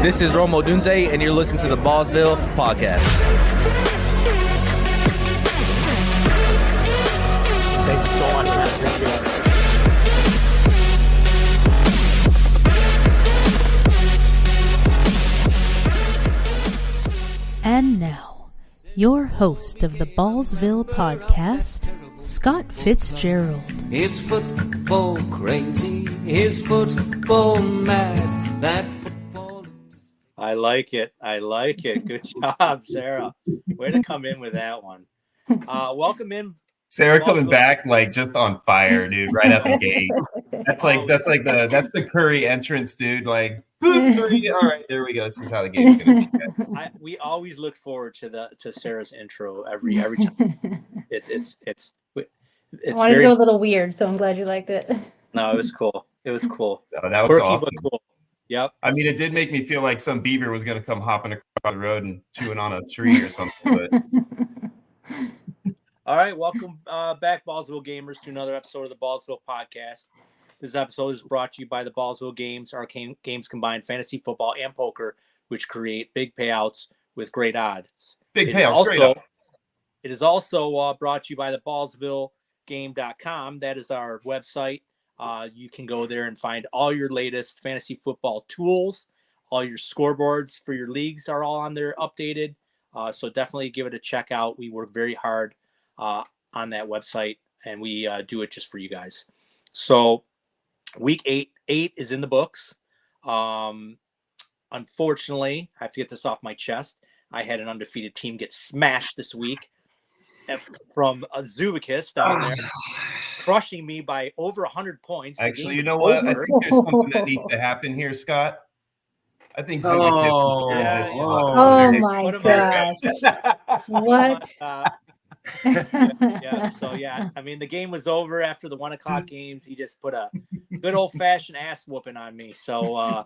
This is Romo Dunze, and you're listening to the Ballsville Podcast. Thanks so much, man. Appreciate it. And now, your host of the Ballsville Podcast, Scott Fitzgerald. Is football crazy? Is football mad? That football... I like it. Good job, Sarah. Way to come in with that one. Welcome in. Sarah coming back like just on fire, dude, right out the gate. That's the Curry entrance, dude. Like, boom, 3. All right, there we go. This is how the game's gonna be. We always look forward to Sarah's intro every time. It's I wanted to go a little weird, so I'm glad you liked it. No, it was cool. No, that was quirky, awesome. but cool. Yep. I mean, it did make me feel like some beaver was gonna come hopping across the road and chewing on a tree or something. But all right, welcome back, Ballsville gamers, to another episode of the Ballsville Podcast. This episode is brought to you by the Ballsville Games. Our games combine fantasy football and poker, which create big payouts with great odds. Great odds. It is also brought to you by the BallsvilleGame.com. That is our website. You can go there and find all your latest fantasy football tools. All your scoreboards for your leagues are all on there updated. So definitely give it a check out. We work very hard on that website, and we do it just for you guys. So week 8 is in the books. Unfortunately, I have to get this off my chest. I had an undefeated team get smashed this week from Zubikis down there, crushing me by over 100 points. Actually, you know what? I think there's something that needs to happen here, Scott. I think Zubikis this one. Oh my gosh. What? Yeah. I mean, the game was over after the 1:00 games. He just put a good old fashioned ass whooping on me. So,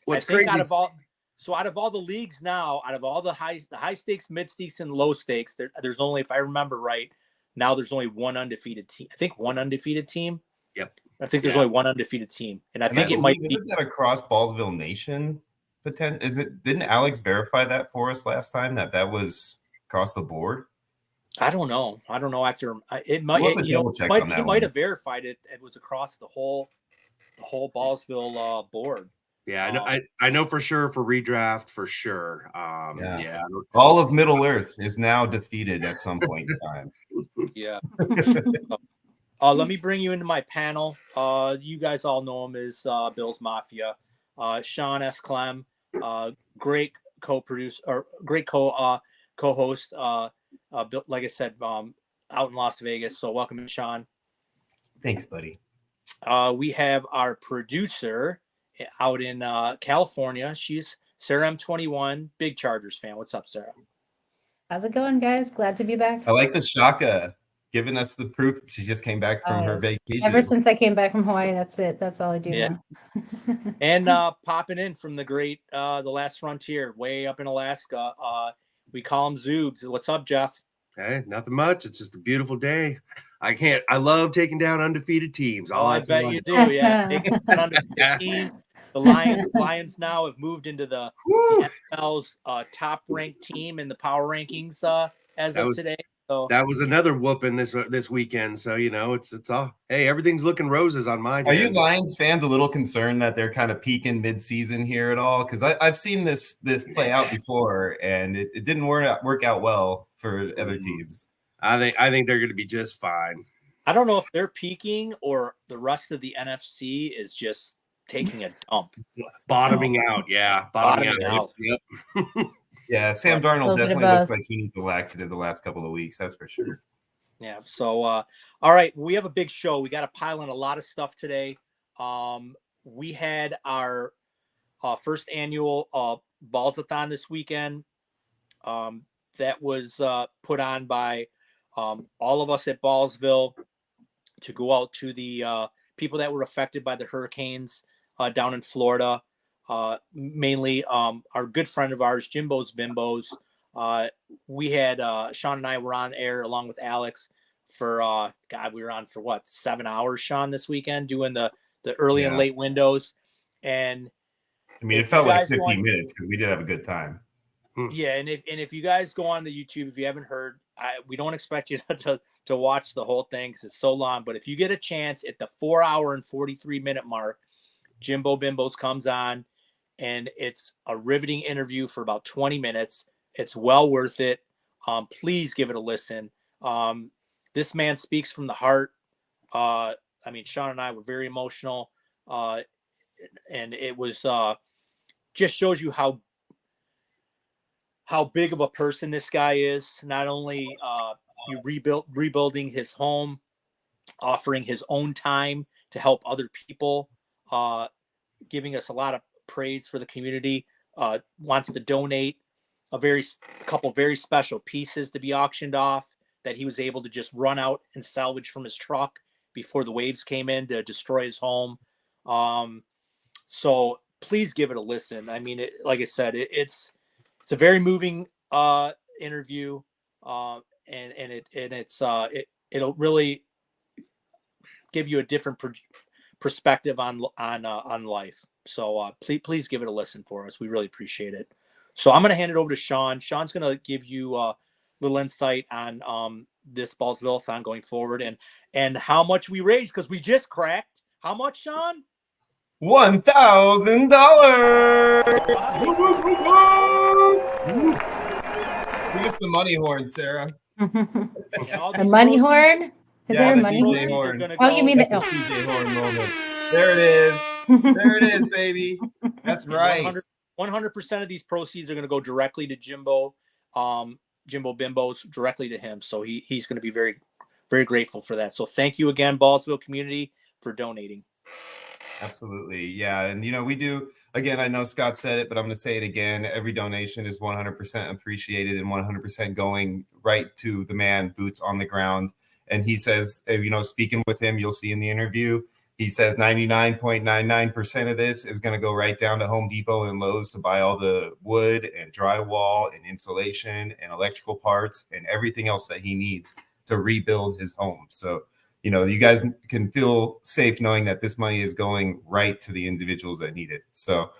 What's crazy? Out of all the leagues now, out of all the high stakes, mid stakes, and low stakes, there's only, if I remember right, now there's only one undefeated team. I think one undefeated team. Yep. I think there's only one undefeated team, and I think it might be. Isn't that across Ballsville Nation? Didn't Alex verify that for us last time? That was across the board. I don't know. After it might, it might have verified it. It was across the whole Ballsville board. Yeah, I know for sure for redraft for sure. All of Middle Earth is now defeated at some point in time. Yeah. Let me bring you into my panel. You guys all know him as Bill's Mafia. Sean S. Clem, great co-producer or great co-host. Like I said, out in Las Vegas. So welcome, Sean. Thanks, buddy. We have our producer out in California. She's Sarah M21, big Chargers fan. What's up, Sarah? How's it going, guys? Glad to be back. I like the Shaka giving us the proof. She just came back from her vacation. Ever since I came back from Hawaii, that's it. That's all I do now. And popping in from the great The Last Frontier, way up in Alaska. We call him Zoobs. What's up, Jeff? Hey, nothing much. It's just a beautiful day. I love taking down undefeated teams. I bet you do. Yeah, taking down undefeated teams. The Lions now have moved into the NFL's top-ranked team in the power rankings as of today. So that was another whooping this weekend. So it's all. Hey, everything's looking roses on my. Are you Lions fans a little concerned that they're kind of peaking mid-season here at all? Because I've seen this play out before, and it didn't work out well for other teams. I think they're going to be just fine. I don't know if they're peaking or the rest of the NFC is just taking a dump. Bottoming out. Yeah. Bottoming out. Yep. Yeah. Sam Darnold definitely looks like he needs a laxative the last couple of weeks. That's for sure. Yeah. So, all right. We have a big show. We got to pile in a lot of stuff today. We had our first annual Ballsathon this weekend. That was put on by all of us at Ballsville to go out to the people that were affected by the hurricanes down in Florida. Mainly our good friend of ours, Jimbo's Bimbos. We had Sean and I were on air along with Alex for we were on for 7 hours, Sean, this weekend doing the early and late windows. And I mean, it felt like 15 minutes because we did have a good time. Yeah, and if you guys go on the YouTube, if you haven't heard, we don't expect you to watch the whole thing because it's so long. But if you get a chance at the 4 hour and 43-minute mark, Jimbo Bimbos comes on, and it's a riveting interview for about 20 minutes. It's well worth it. Please give it a listen. This man speaks from the heart. I mean, Sean and I were very emotional, and it was just shows you how big of a person this guy is. Not only rebuilding his home, offering his own time to help other people, giving us a lot of praise for the community, wants to donate a couple very special pieces to be auctioned off that he was able to just run out and salvage from his truck before the waves came in to destroy his home. So please give it a listen. I mean, like I said, it's a very moving interview, and it'll really give you a different perspective on life. So please give it a listen for us. We really appreciate it. So I'm going to hand it over to Sean. Sean's going to give you a little insight on this Ballsville-a-thon going forward and how much we raised, because we just cracked how much, Sean? $1,000. Give us the money horn, Sarah. The money horn? Is there a money horn? Oh, you mean the TJ Horn moment. There it is. There it is, baby. That's right. 100% of these proceeds are going to go directly to Jimbo Bimbos, directly to him. So he's going to be very, very grateful for that. So thank you again, Ballsville community, for donating. Absolutely. Yeah. And, we do, again, I know Scott said it, but I'm going to say it again. Every donation is 100% appreciated and 100% going right to the man, boots on the ground. And he says, speaking with him, you'll see in the interview, he says 99.99% of this is going to go right down to Home Depot and Lowe's to buy all the wood and drywall and insulation and electrical parts and everything else that he needs to rebuild his home. So, you guys can feel safe knowing that this money is going right to the individuals that need it. So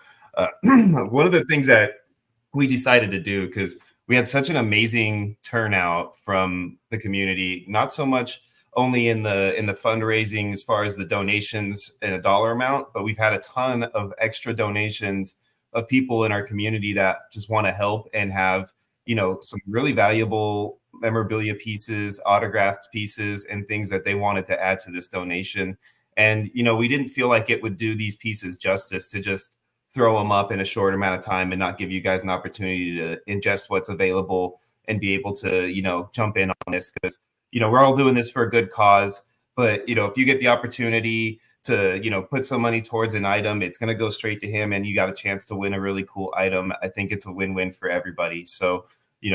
one of the things that we decided to do, because we had such an amazing turnout from the community, not so much only in the fundraising as far as the donations and a dollar amount, but we've had a ton of extra donations of people in our community that just want to help and have, some really valuable memorabilia pieces, autographed pieces, and things that they wanted to add to this donation. And, we didn't feel like it would do these pieces justice to just throw them up in a short amount of time and not give you guys an opportunity to ingest what's available and be able to, jump in on this, because, we're all doing this for a good cause. But, if you get the opportunity to, put some money towards an item, it's going to go straight to him and you got a chance to win a really cool item. I think it's a win-win for everybody. So,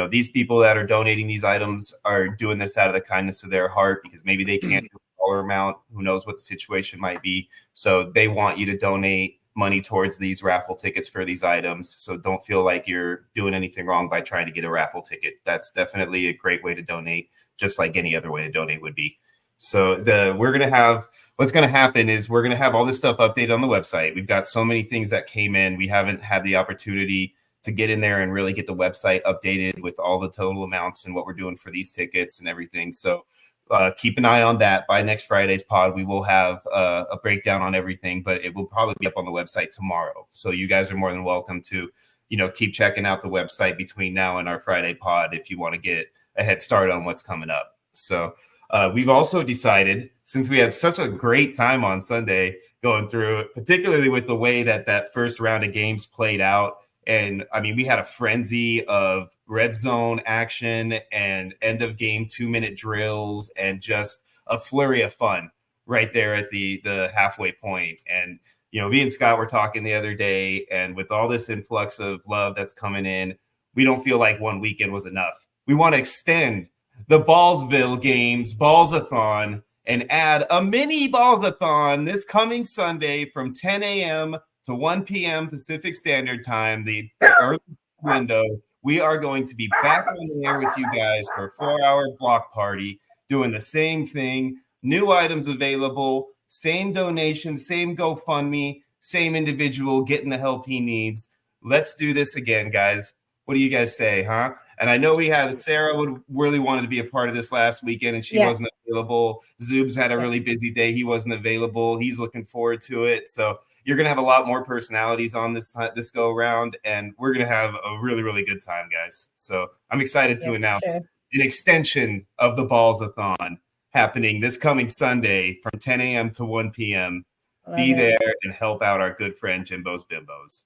these people that are donating these items are doing this out of the kindness of their heart, because maybe they can't do a dollar amount. Who knows what the situation might be. So they want you to donate money towards these raffle tickets for these items. So don't feel like you're doing anything wrong by trying to get a raffle ticket. That's definitely a great way to donate, just like any other way to donate would be. So what's going to happen is we're going to have all this stuff updated on the website. We've got so many things that came in. We haven't had the opportunity to get in there and really get the website updated with all the total amounts and what we're doing for these tickets and everything. So keep an eye on that. By next Friday's pod, we will have a breakdown on everything, but it will probably be up on the website tomorrow. So you guys are more than welcome to, keep checking out the website between now and our Friday pod if you want to get a head start on what's coming up. So we've also decided, since we had such a great time on Sunday going through it, particularly with the way that first round of games played out. And I mean, we had a frenzy of red zone action and end of game 2-minute drills and just a flurry of fun right there at the halfway point. And, me and Scott were talking the other day, and with all this influx of love that's coming in, we don't feel like one weekend was enough. We want to extend the Ballsville games, Balls-a-thon, and add a mini Balls-a-thon this coming Sunday from 10 a.m. to 1 p.m. Pacific Standard Time, the early window. We are going to be back on the air with you guys for a 4-hour block party, doing the same thing, new items available, same donation, same GoFundMe, same individual getting the help he needs. Let's do this again, guys. What do you guys say, huh? And I know we had Sarah would really wanted to be a part of this last weekend, and she wasn't available. Zoobs had a really busy day. He wasn't available. He's looking forward to it. So you're going to have a lot more personalities on this go around, and we're going to have a really, really good time, guys. So I'm excited to announce an extension of the Balls-a-thon happening this coming Sunday from 10 a.m. to 1 p.m. Be there and help out our good friend Jimbo's Bimbos.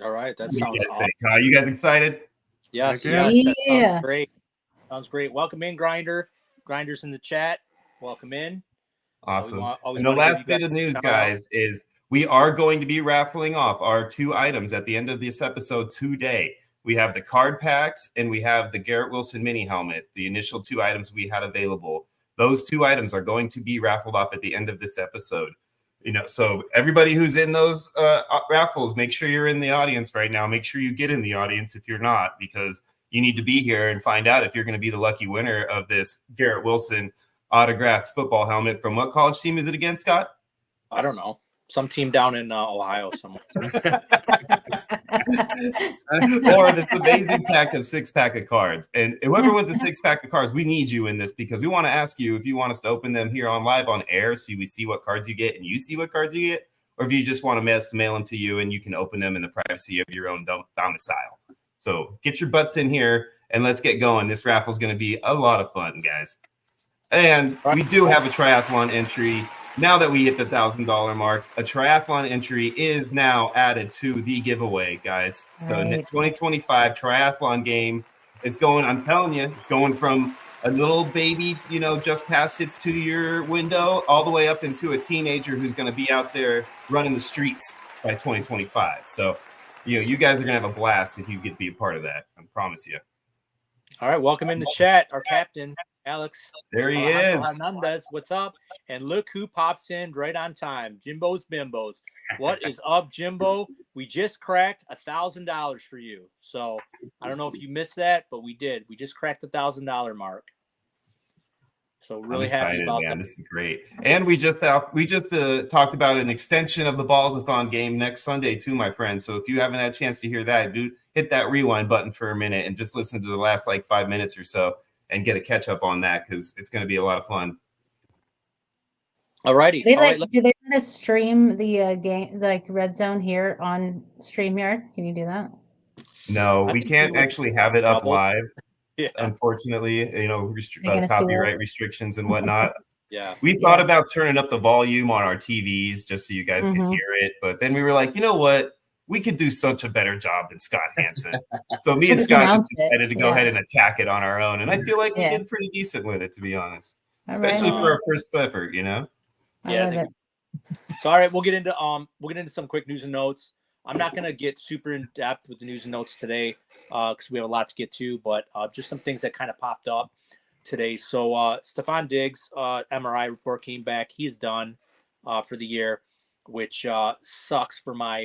All right, that sounds awesome. You guys excited? Yes, that sounds great. Sounds great. Welcome in, Grinder. Grinder's in the chat. Welcome in. Awesome. And the last bit of news, guys, is we are going to be raffling off our 2 items at the end of this episode today. We have the card packs and we have the Garrett Wilson mini helmet, the initial 2 items we had available. Those 2 items are going to be raffled off at the end of this episode. So everybody who's in those raffles, make sure you're in the audience right now. Make sure you get in the audience if you're not, because you need to be here and find out if you're going to be the lucky winner of this Garrett Wilson autographed football helmet. From what college team is it again, Scott? I don't know. Some team down in Ohio somewhere. Or this amazing pack of 6-pack of cards. And whoever wins a 6-pack of cards, we need you in this, because we want to ask you if you want us to open them here on live on air so we see what cards you get and you see what cards you get, or if you just want us to mail them to you and you can open them in the privacy of your own domicile. So get your butts in here and let's get going. This raffle is going to be a lot of fun, guys. And we do have a triathlon entry. Now that we hit the $1,000 mark, a triathlon entry is now added to the giveaway, guys. So 2025 triathlon game, it's going, I'm telling you, it's going from a little baby, just past its 2-year window, all the way up into a teenager who's going to be out there running the streets by 2025. So, you guys are going to have a blast if you get to be a part of that. I promise you. All right. Welcome in the chat, our captain, Alex. There he is. Hernandez, what's up? And look who pops in right on time. Jimbo's Bimbos. What is up, Jimbo? We just cracked $1,000 for you. So I don't know if you missed that, but we did. We just cracked the $1,000 mark. So really happy about that. This is great. And we just talked about an extension of the Balls-a-thon game next Sunday too, my friends. So if you haven't had a chance to hear that, dude, hit that rewind button for a minute and just listen to the last 5 minutes or so and get a catch up on that, because it's going to be a lot of fun. All righty. Do they want to stream the game, like Red Zone here on StreamYard? Can you do that? No, we can't actually have it up live. Yeah. Unfortunately, copyright restrictions and whatnot. Yeah. We thought about turning up the volume on our TVs just so you guys could hear it. But then we were like, you know what? We could do such a better job than Scott Hansen. So me and Scott just decided to go ahead and attack it on our own. And I feel like we did pretty decent with it, to be honest. Especially for our first effort, Yeah. So all right, we'll get into some quick news and notes. I'm not going to get super in depth with the news and notes today because we have a lot to get to, but just some things that kind of popped up today. So Stephon Diggs MRI report came back. He is done for the year, which sucks for my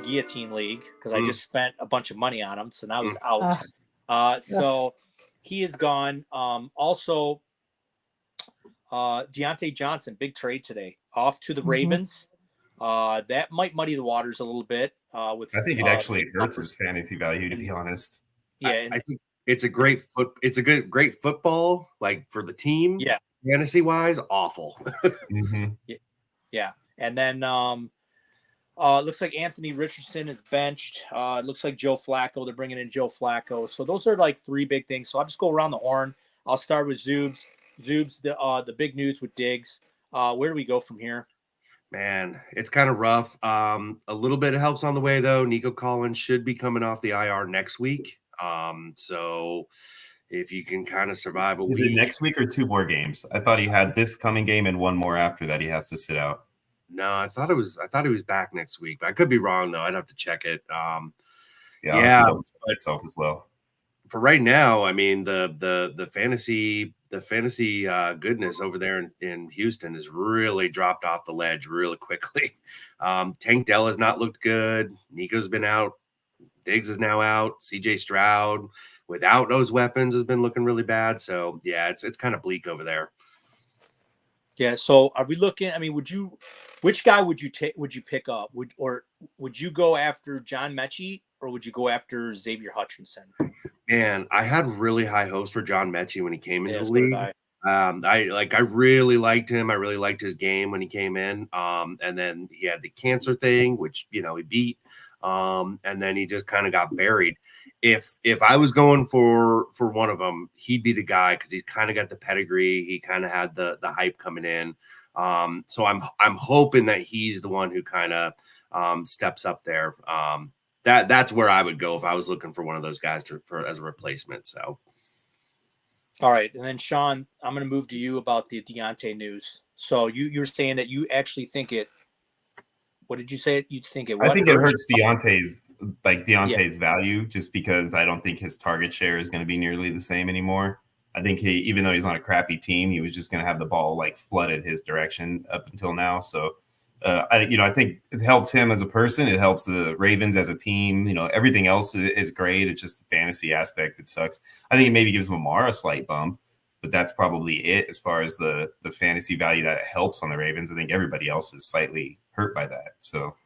guillotine league because I just spent a bunch of money on him. So now he's out. So he is gone. Also, Deontay Johnson, big trade today, off to the Ravens. That might muddy the waters a little bit. I think it actually hurts his fantasy value, to be honest. Yeah, I think it's a great great football, like for the team. Yeah, fantasy wise, awful. Yeah, and then looks like Anthony Richardson is benched. Looks like Joe Flacco. They're bringing in Joe Flacco. So those are 3 big things. So I'll just go around the horn. I'll start with Zoobs. Zoobs, the big news with Diggs. Where do we go from here? Man, it's kind of rough. A little bit of helps on the way, though. Nico Collins should be coming off the IR next week. So if you can kind of survive a week. Is it next week or 2 more games? I thought he had this coming game and 1 more after that he has to sit out. No, I thought he was back next week, but I could be wrong, though. I'd have to check it. Itself as well. For right now, I mean, the fantasy goodness over there in Houston has really dropped off the ledge really quickly. Tank Dell has not looked good. Nico's been out. Diggs is now out. CJ Stroud without those weapons has been looking really bad. So yeah, it's kind of bleak over there. Yeah. So are we looking? I mean, which guy would you take? Would you pick up? Would you go after John Mechie or would you go after Xavier Hutchinson? Man, I had really high hopes for John Mechie when he came into Yeah, the so did league. I. I really liked him. I really liked his game when he came in. And then he had the cancer thing, which he beat. And then he just kind of got buried. If I was going for one of them, he'd be the guy because he's kind of got the pedigree. He kind of had the hype coming in. So I'm hoping that he's the one who kind of steps up there. That's where I would go if I was looking for one of those guys for as a replacement. So. All right, and then Sean, I'm going to move to you about the Deontay news. So you were saying that you actually think it. What did you say? You think it? I What think it hurts hurts Deontay's value just because I don't think his target share is going to be nearly the same anymore. I think even though he's on a crappy team, he was just going to have the ball like flooded his direction up until now. So I think it helps him as a person. It helps the Ravens as a team. Everything else is great. It's just the fantasy aspect. It sucks. I think it maybe gives Lamar a slight bump, but that's probably it as far as the fantasy value that it helps on the Ravens. I think everybody else is slightly hurt by that. So,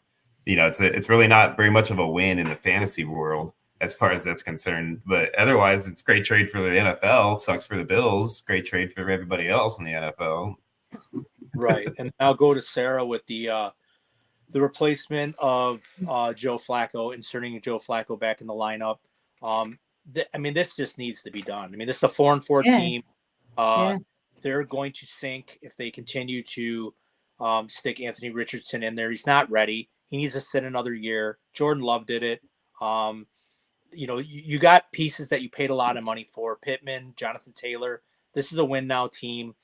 it's really not very much of a win in the fantasy world as far as that's concerned. But otherwise, it's a great trade for the NFL. It sucks for the Bills. Great trade for everybody else in the NFL. right. And I'll go to Sarah with the replacement of Joe Flacco, inserting Joe Flacco back in the lineup. This just needs to be done. I mean, this is a 4-4 team. They're going to sink if they continue to stick Anthony Richardson in there. He's not ready. He needs to sit another year. Jordan Love did it. You got pieces that you paid a lot of money for. Pittman, Jonathan Taylor. This is a win now team.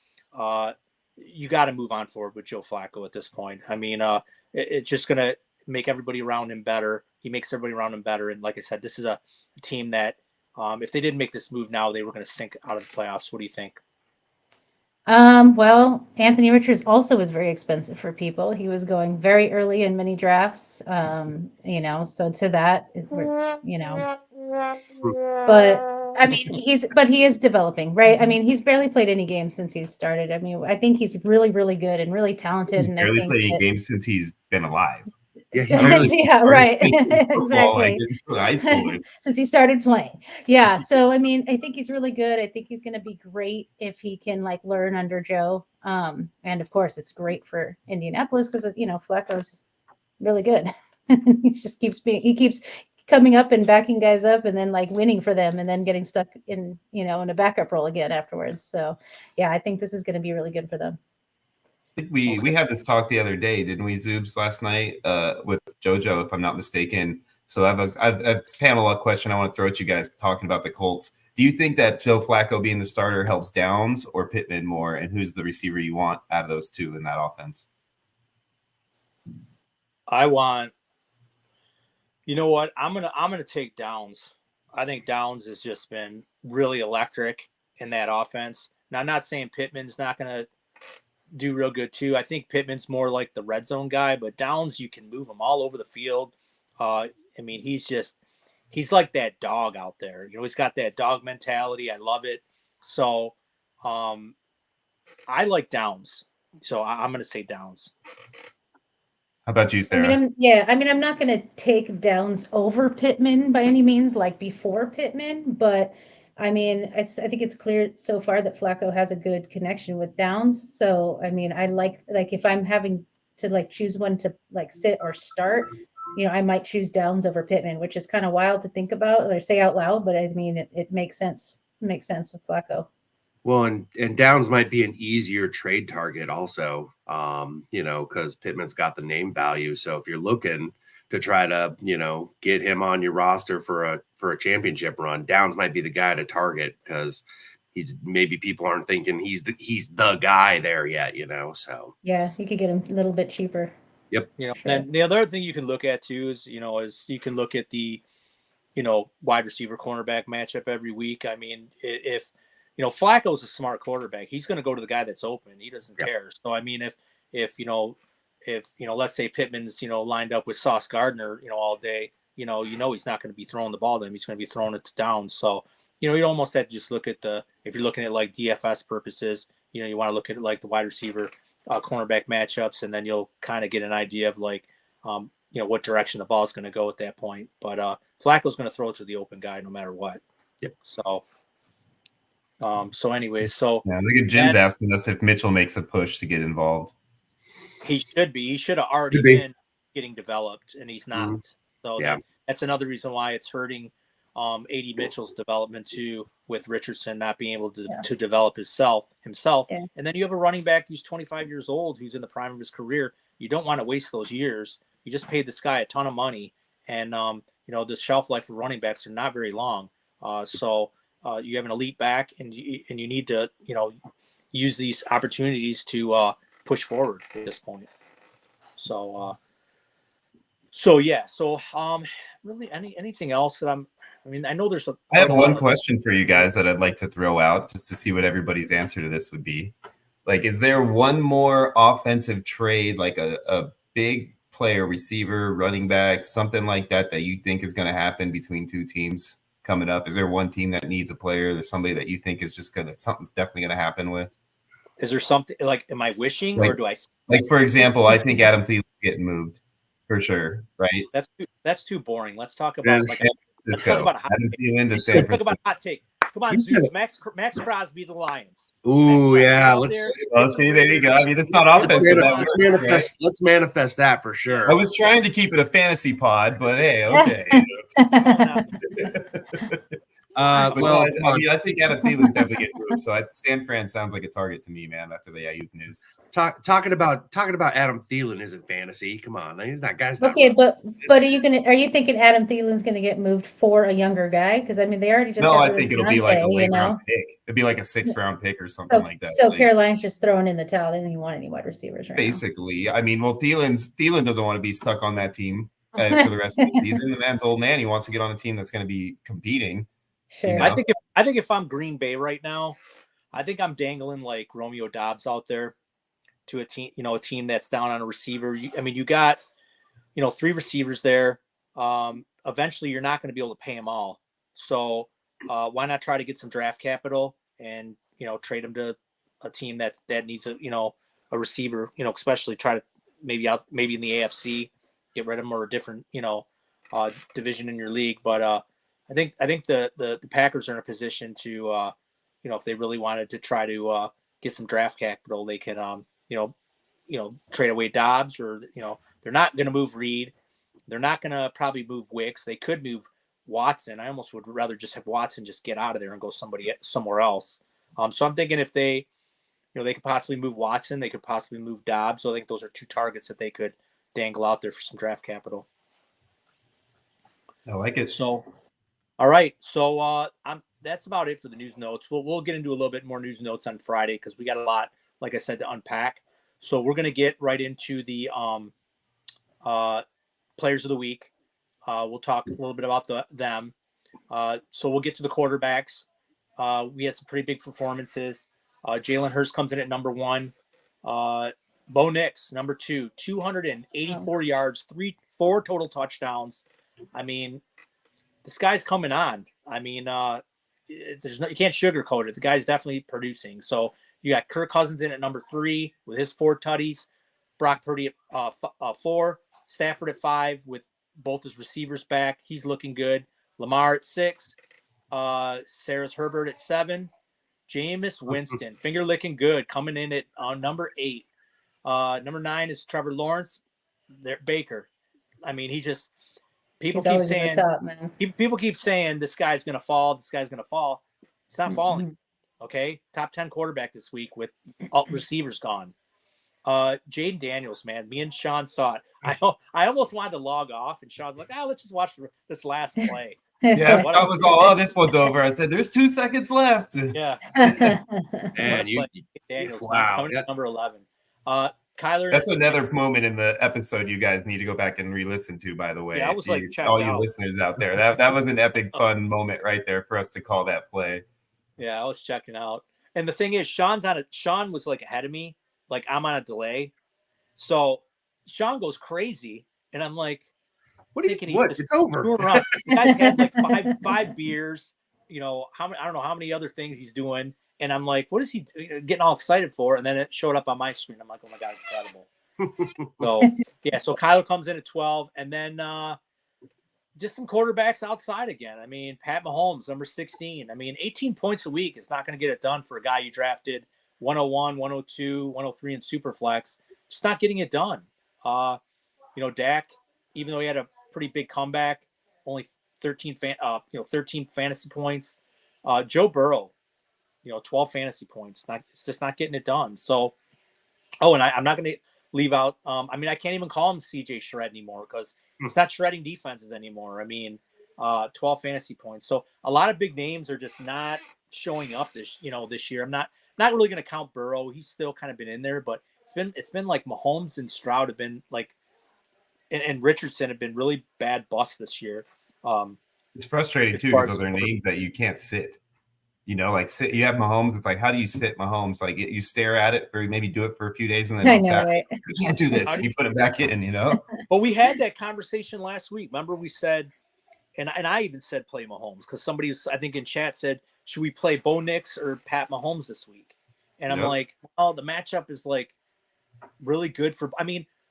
You got to move on forward with Joe Flacco at this point. I mean, it's just going to make everybody around him better. He makes everybody around him better. And like I said, this is a team that if they didn't make this move now, they were going to sink out of the playoffs. What do you think? Well, Anthony Richards also was very expensive for people. He was going very early in many drafts. So to that, but I mean, he is developing, right? I mean, he's barely played any games since he's started. I mean, I think he's really, really good and really talented. He's and barely I think played any games since he's been alive. Yeah, he barely yeah, right. Football, Exactly. high schoolers. Since he started playing. Yeah. So, I mean, I think he's really good. I think he's going to be great if he can learn under Joe. And of course it's great for Indianapolis because, Flacco's really good. he keeps coming up and backing guys up and then winning for them and then getting stuck in a backup role again afterwards. So yeah, I think this is going to be really good for them. We had this talk the other day, didn't we, Zoobs, last night with JoJo, if I'm not mistaken. So I have a panel question I want to throw at you guys talking about the Colts. Do you think that Joe Flacco being the starter helps Downs or Pittman more? And who's the receiver you want out of those two in that offense? You know what? I'm gonna take Downs. I think Downs has just been really electric in that offense. Now, I'm not saying Pittman's not gonna do real good too. I think Pittman's more like the red zone guy, but Downs, you can move him all over the field. He's like that dog out there. He's got that dog mentality. I love it. So, I like Downs. So I'm going to say Downs. How about you, Sarah? I'm not going to take Downs over Pittman by any means, before Pittman, but I think it's clear so far that Flacco has a good connection with Downs. So, I if I'm having to choose one to sit or start, I might choose Downs over Pittman, which is kind of wild to think about or say out loud, but I mean, it makes sense. It makes sense with Flacco. Well, and Downs might be an easier trade target also, because Pittman's got the name value. So if you're looking to try to, get him on your roster for a championship run, Downs might be the guy to target because maybe people aren't thinking he's the guy there yet, so. Yeah, you could get him a little bit cheaper. Yep. Sure. And the other thing you can look at too is you can look at the, wide receiver cornerback matchup every week. I mean, if Flacco's a smart quarterback, he's going to go to the guy that's open. He doesn't care. So, I mean, if let's say Pittman's, lined up with Sauce Gardner, all day, he's not going to be throwing the ball to him. He's going to be throwing it to Downs. So, you almost have to just look at if you're looking at DFS purposes, you want to look at like the wide receiver, cornerback matchups, and then you'll kind of get an idea of like, what direction the ball is going to go at that point. But Flacco's going to throw it to the open guy no matter what. Yep. So anyways, so yeah, look at Jim's asking us if Mitchell makes a push to get involved. he should be. He should have already Should be. been getting developed, and he's not. Mhm. So Yeah. that's another reason why it's hurting AD Mitchell's development too, with Richardson not being able to develop himself. Yeah. And then you have a running back who's 25 years old, who's in the prime of his career. You don't want to waste those years. You just paid this guy a ton of money, and the shelf life of running backs are not very long. So you have an elite back, and you need to use these opportunities to push forward at this point. So really anything else that I know there's I have one question for you guys that I'd like to throw out just to see what everybody's answer to this would be. Like, is there one more offensive trade, like a big player, receiver, running back, something like that you think is going to happen between two teams coming up? Is there one team that needs a player? There's somebody that you think is just something's definitely going to happen with? Is there something like, am I wishing, or do I? Like, for example, I think Adam Thielen's getting moved for sure, right? That's too boring. Let's talk about Let's talk about Adam Thielen to San Francisco. Talk about hot take. Come on, dude. Max Crosby, the Lions. Ooh, yeah. See, there you go. I mean, it's not offense. Let's manifest that for sure. I was trying to keep it a fantasy pod, but hey, okay. I think Adam Thielen's definitely getting moved. So San Fran sounds like a target to me, man. After the Ayuk news, talking about Adam Thielen isn't fantasy. Come on, he's not. Guys, okay, but are you thinking Adam Thielen's going to get moved for a younger guy? Because I mean, they already just I think it'll be like a late round pick. It'd be like a 6th round pick or something like that. So Carolina's just throwing in the towel. They don't even want any wide receivers right basically, now. I mean, well, Thielen doesn't want to be stuck on that team for the rest of the season. The man's old man. He wants to get on a team that's going to be competing. Sure. I think if I'm Green Bay right now, I think I'm dangling like Romeo Doubs out there to a team that's down on a receiver. You got 3 receivers there. Eventually, you're not going to be able to pay them all. So why not try to get some draft capital and trade them to a team that needs a receiver. Especially try to maybe in the AFC get rid of them, or a different division in your league, but. I think the Packers are in a position to, if they really wanted to try to get some draft capital, they can, trade away Dobbs, or they're not going to move Reed, they're not going to probably move Wicks. They could move Watson. I almost would rather just have Watson just get out of there and go somewhere else. So I'm thinking if they, they could possibly move Watson, they could possibly move Dobbs. So I think those are 2 targets that they could dangle out there for some draft capital. I like it. So. All right, so that's about it for the news notes. We'll get into a little bit more news notes on Friday because we got a lot, like I said, to unpack. So we're going to get right into the players of the week. We'll talk a little bit about them. So we'll get to the quarterbacks. We had some pretty big performances. Jalen Hurts comes in at number 1. Bo Nix, number 2, 284 yards, 4 total touchdowns. I mean, this guy's coming on. I mean, you can't sugarcoat it. The guy's definitely producing. So you got Kirk Cousins in at number 3 with his 4 tutties, Brock Purdy at 4, Stafford at 5 with both his receivers back. He's looking good. Lamar at 6, Sarah's Herbert at 7, Jameis Winston, finger licking good, coming in at number 8. Number 9 is Trevor Lawrence. Baker. I mean, people keep saying people keep saying this guy's gonna fall. This guy's gonna fall. It's not falling. Okay, top 10 quarterback this week with all receivers gone. Jaden Daniels, man, me and Sean saw it. I almost wanted to log off, and Sean's like, let's just watch this last play. Yes, that was all. This one's over. I said, there's 2 seconds left. Yeah. Man, Daniels, wow. Number 11. Kyler. That's another moment in the episode you guys need to go back and re-listen to, by the way. Yeah, I was all you listeners out there. That was an epic, fun moment right there for us to call that play. Yeah, I was checking out. And the thing is, Sean was like ahead of me. Like I'm on a delay. So Sean goes crazy. And I'm like, what? It's over. You guys had like five beers. I don't know how many other things he's doing. And I'm like, what is he getting all excited for? And then it showed up on my screen. I'm like, oh my God, incredible. So yeah, so Kyler comes in at 12, and then just some quarterbacks outside again. I mean, Pat Mahomes, number 16. I mean, 18 points a week is not going to get it done for a guy you drafted 101, 102, 103 in Superflex. Just not getting it done. Dak, even though he had a pretty big comeback, only 13 fantasy points. Joe Burrow, 12 fantasy points. It's just not getting it done. So, and I'm not going to leave out. I can't even call him CJ Shred anymore because it's not shredding defenses anymore. 12 fantasy points. So a lot of big names are just not showing up this year. I'm not really going to count Burrow. He's still kind of been in there, but it's been like Mahomes and Stroud have been like, and Richardson have been really bad busts this year. It's frustrating too because those are names that you can't sit. You have Mahomes. It's like, how do you sit Mahomes? Like you stare at it maybe do it for a few days and then on Saturday, you can't do this. And you put it back in, But we had that conversation last week. Remember we said, and I even said play Mahomes because somebody was, I think in chat said, should we play Bo Nix or Pat Mahomes this week? And I'm like, well, the matchup is like really good for.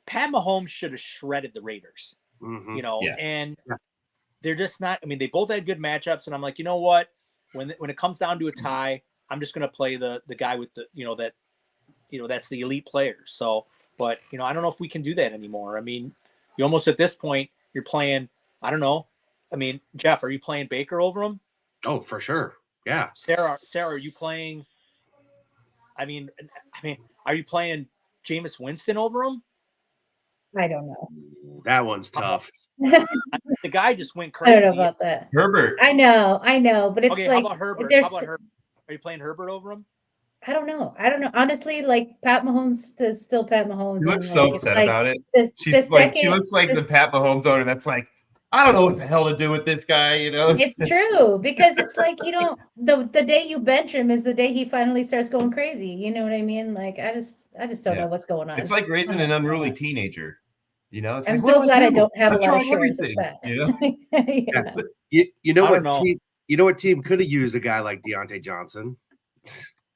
Pat Mahomes should have shredded the Raiders. And they're just not. They both had good matchups, and I'm like, you know what? When it comes down to a tie, I'm just going to play the guy with the that's the elite player. So, but I don't know if we can do that anymore. You almost at this point you're playing. I don't know. Jeff, are you playing Baker over him? Oh, for sure. Yeah. Sarah, are you playing? Are you playing Jameis Winston over him? I don't know. That one's tough. The guy just went crazy. I don't know about that. Herbert. I know, but it's okay. like, How about Herbert? Are you playing Herbert over him? I don't know. Honestly, like Pat Mahomes is still Pat Mahomes. She looks so upset about it. She looks like the Pat Mahomes owner that's like, I don't know what the hell to do with this guy, It's true because it's like, the day you bench him is the day he finally starts going crazy. You know what I mean? Like I just don't know what's going on. It's like raising an unruly teenager. It's I'm like, so glad I don't have a lot of shares of that. You know what team could have used a guy like Deontay Johnson?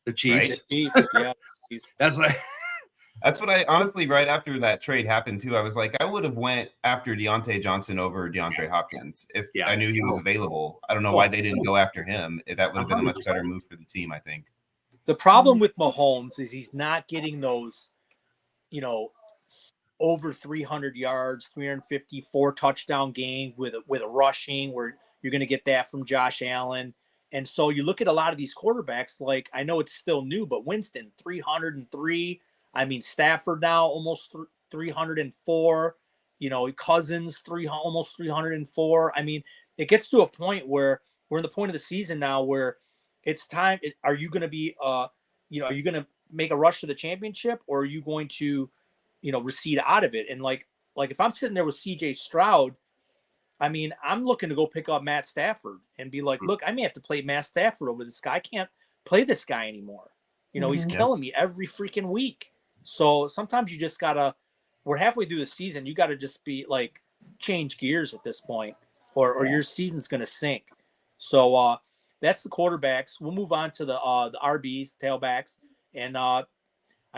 The Chiefs. Right? Yeah. That's what I honestly, right after that trade happened too, I was like, I would have went after Deontay Johnson over DeAndre Hopkins if I knew he was available. I don't know why they didn't go after him. That would have been a much better move for the team, I think. The problem with Mahomes is he's not getting those, over 300 yards, 354 touchdown game with a rushing where you're going to get that from Josh Allen. And so you look at a lot of these quarterbacks, like I know it's still new, but Winston 303. Stafford now almost 304. Cousins almost 304. It gets to a point where we're in the point of the season now where it's time. Are you going to be, are you going to make a rush to the championship, or are you going to, recede out of it? And like if I'm sitting there with CJ Stroud, I'm looking to go pick up Matt Stafford and be like, look, I may have to play Matt Stafford over this guy. I can't play this guy anymore. He's killing me every freaking week. So sometimes you just gotta, we're halfway through the season. You got to just be like, change gears at this point or your season's going to sink. So that's the quarterbacks. We'll move on to the RBs, tailbacks. And I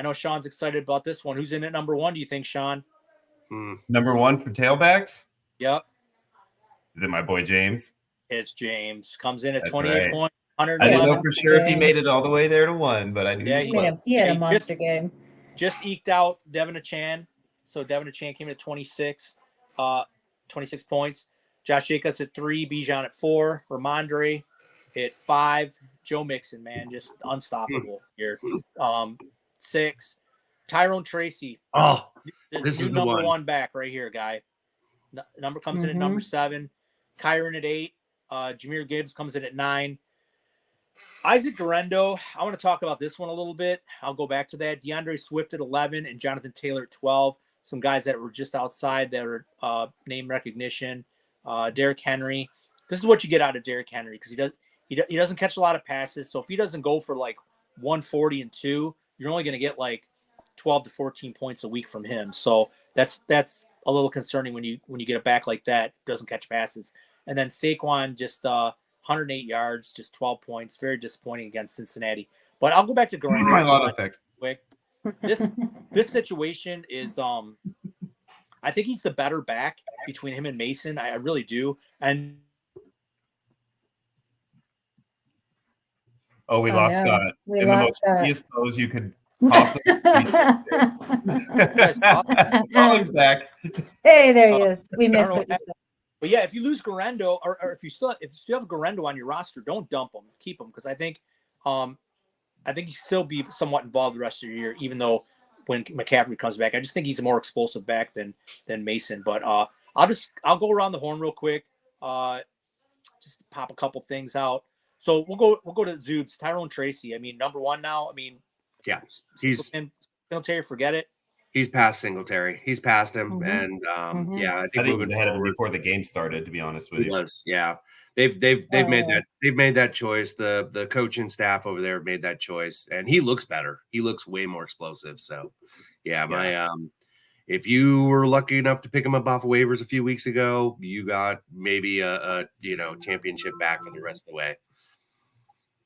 know Sean's excited about this one. Who's in at number one, do you think, Sean? Number one for tailbacks? Yep. Is it my boy James? It's James. Comes in at 28 points. I didn't know for sure if he made it all the way there to one, but I knew he had a monster game. Just eked out Devin Achan. So Devin Achan came in at 26 points. Josh Jacobs at 3, Bijan at 4, Ramondre at 5, Joe Mixon, man, just unstoppable here. 6, Tyrone Tracy. Oh, this is the number one back right here, guy. Number comes in at number 7. Kyron at 8. Jahmyr Gibbs comes in at 9. Isaac Guerrero, I want to talk about this one a little bit. I'll go back to that. DeAndre Swift at 11 and Jonathan Taylor at 12. Some guys that were just outside that are name recognition. Derrick Henry. This is what you get out of Derrick Henry because he doesn't catch a lot of passes. So if he doesn't go for like 140 and 2, you're only going to get like 12 to 14 points a week from him. So that's a little concerning when you get a back like that, doesn't catch passes. And then Saquon just 108 yards, just 12 points. Very disappointing against Cincinnati. But I'll go back to Guerrero My lot effect. quick. This situation is I think he's the better back between him and Mason. I really do. And we Oh, lost no. Scott We in the lost most Scott. funniest pose you could possibly. guys, Ollie's back. Hey, there he is. We missed know. him. But yeah, if you lose Guerrero, or if you still have Guerrero on your roster, don't dump him. Keep him, because I think you still be somewhat involved the rest of the year, even though when McCaffrey comes back, I just think he's a more explosive back than Mason. But I'll go around the horn real quick, just pop a couple things out. So we'll go to Zoobs. Tyrone Tracy. I mean, number one now. I mean, Yeah, he's Singletary. Forget it. he's past Singletary. He's past him, Mhm. and Mhm. yeah, I I think think he moving was ahead of him forward, before the game started, to be honest with he you. was. Yeah, they've made yeah. that choice. The coaching staff over there have made that choice, and he looks better. He looks way more explosive. So, yeah, my if you were lucky enough to pick him up off of waivers a few weeks ago, you got maybe a championship back for the rest of the way.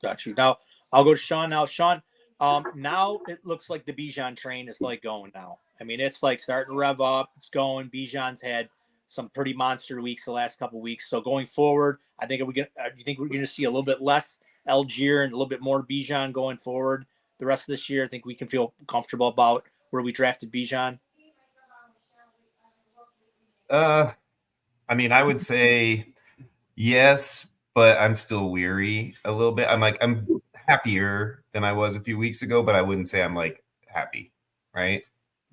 Got you. Now I'll go to Sean. Now, Sean, now it looks like the Bijan train is like going now. I mean, it's like starting to rev up. It's going. Bijan's had some pretty monster weeks the last couple of weeks. So going forward, I think you think we're going to see a little bit less Algier and a little bit more Bijan going forward the rest of this year? I think we can feel comfortable about where we drafted Bijan. I mean, I would say yes, but I'm still weary a little bit. I'm happier than I was a few weeks ago, but I wouldn't say I'm like happy, right?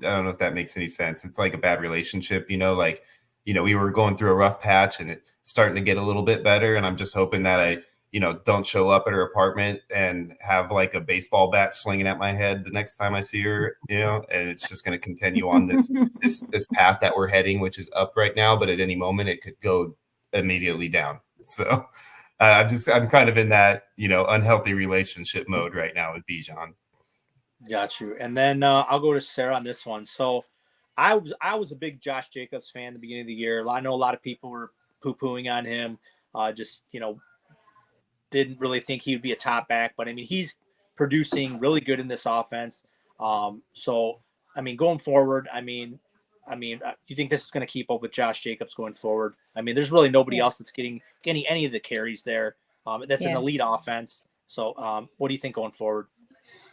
I don't know if that makes any sense. It's like a bad relationship, like, we were going through a rough patch and it's starting to get a little bit better. And I'm just hoping that I, don't show up at her apartment and have like a baseball bat swinging at my head the next time I see her, and it's just going to continue on this path that we're heading, which is up right now, but at any moment it could go immediately down. So I'm kind of in that, unhealthy relationship mode right now with Bijan. Got you. And then I'll go to Sarah on this one. So I was a big Josh Jacobs fan at the beginning of the year. I know a lot of people were poo-pooing on him. Didn't really think he would be a top back, but I mean, he's producing really good in this offense. So I mean, going forward, you think this is going to keep up with Josh Jacobs going forward? I mean, there's really nobody else that's getting any of the carries there. That's an elite offense. So what do you think going forward?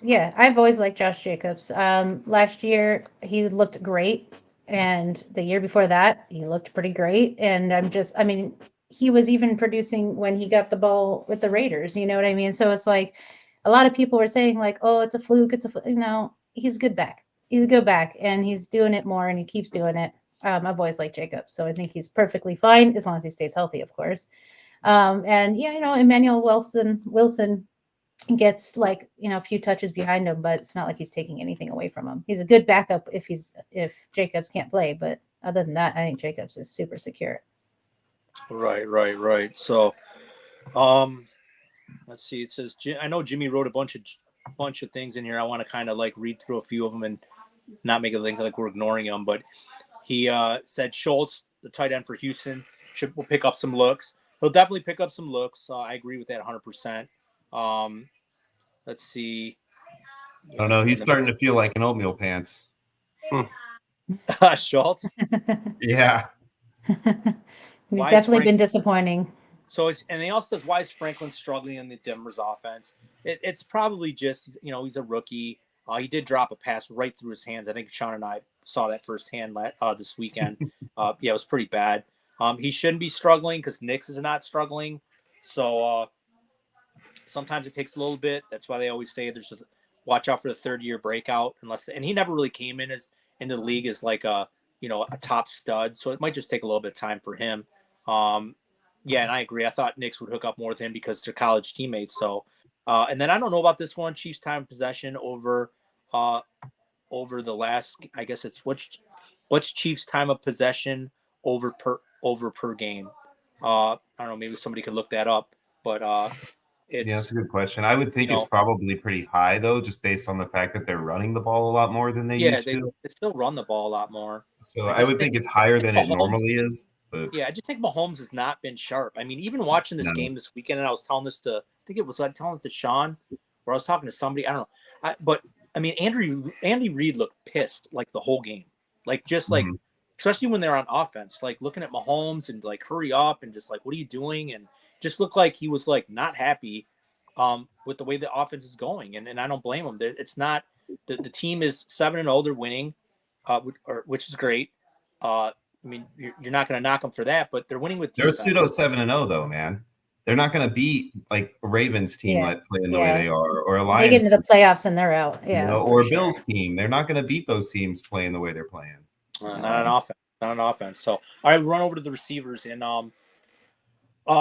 Yeah, I've always liked Josh Jacobs. Last year he looked great, and the year before that he looked pretty great. And he was even producing when he got the ball with the Raiders. You know what I mean? So it's like a lot of people were saying like, "Oh, it's a fluke. It's a fluke." He's a good back. He's a good back, and he's doing it more, and he keeps doing it. I've always liked Jacobs, so I think he's perfectly fine as long as he stays healthy, of course. Emmanuel Wilson gets like a few touches behind him, but it's not like he's taking anything away from him. He's a good backup if Jacobs can't play, but other than that, I think Jacobs is super secure. Right. So, let's see. It says I know Jimmy wrote a bunch of things in here. I want to kind of like read through a few of them and not make it think like we're ignoring them. But he said Schultz, the tight end for Houston, will pick up some looks. He'll definitely pick up some looks. I agree with that 100%. Let's see. I don't know. He's starting to feel like an oatmeal pants. Schultz. Yeah. He's definitely been disappointing. So and he also says, why is Franklin struggling in the Denver's offense? It's probably just, he's a rookie. He did drop a pass right through his hands. I think Sean and I saw that firsthand this weekend. It was pretty bad. He shouldn't be struggling because Nix is not struggling. So sometimes it takes a little bit. That's why they always say watch out for the third-year breakout. And he never really came into the league as like a top stud. So it might just take a little bit of time for him. And I agree. I thought Nix would hook up more with him because they're college teammates. So, and then I don't know about this one. Chiefs time of possession over the last. I guess it's what's Chiefs time of possession over per game. I don't know. Maybe somebody could look that up. But that's a good question. I would think it's probably pretty high though, just based on the fact that they're running the ball a lot more than they used to. They still run the ball a lot more. So I would think it's higher than it normally is. But Yeah, I just think Mahomes has not been sharp. I mean, even watching this no. game this weekend, and I was telling this to, I think it was like telling it to Sean, or I was talking to somebody, I don't know. But I mean, Andy Reid looked pissed like the whole game, like just like, Mhm. especially when they're on offense, like looking at Mahomes and like hurry up and just like what are you doing, and just looked like he was like not happy with the way the offense is going, and I don't blame him. It's not the team is 7-0, they're winning, which is great. I mean, you're not going to knock them for that, but they're winning with They're a defense. pseudo 7-0 though, man. They're not going to beat like a Ravens team Yeah. like playing the way they are, or a They Lions get into the team, playoffs and they're out. you Yeah, know, for or a sure. Bills team. They're not going to beat those teams playing the way they're playing. Not on offense. Not on offense. So, all right, we run over to the receivers, and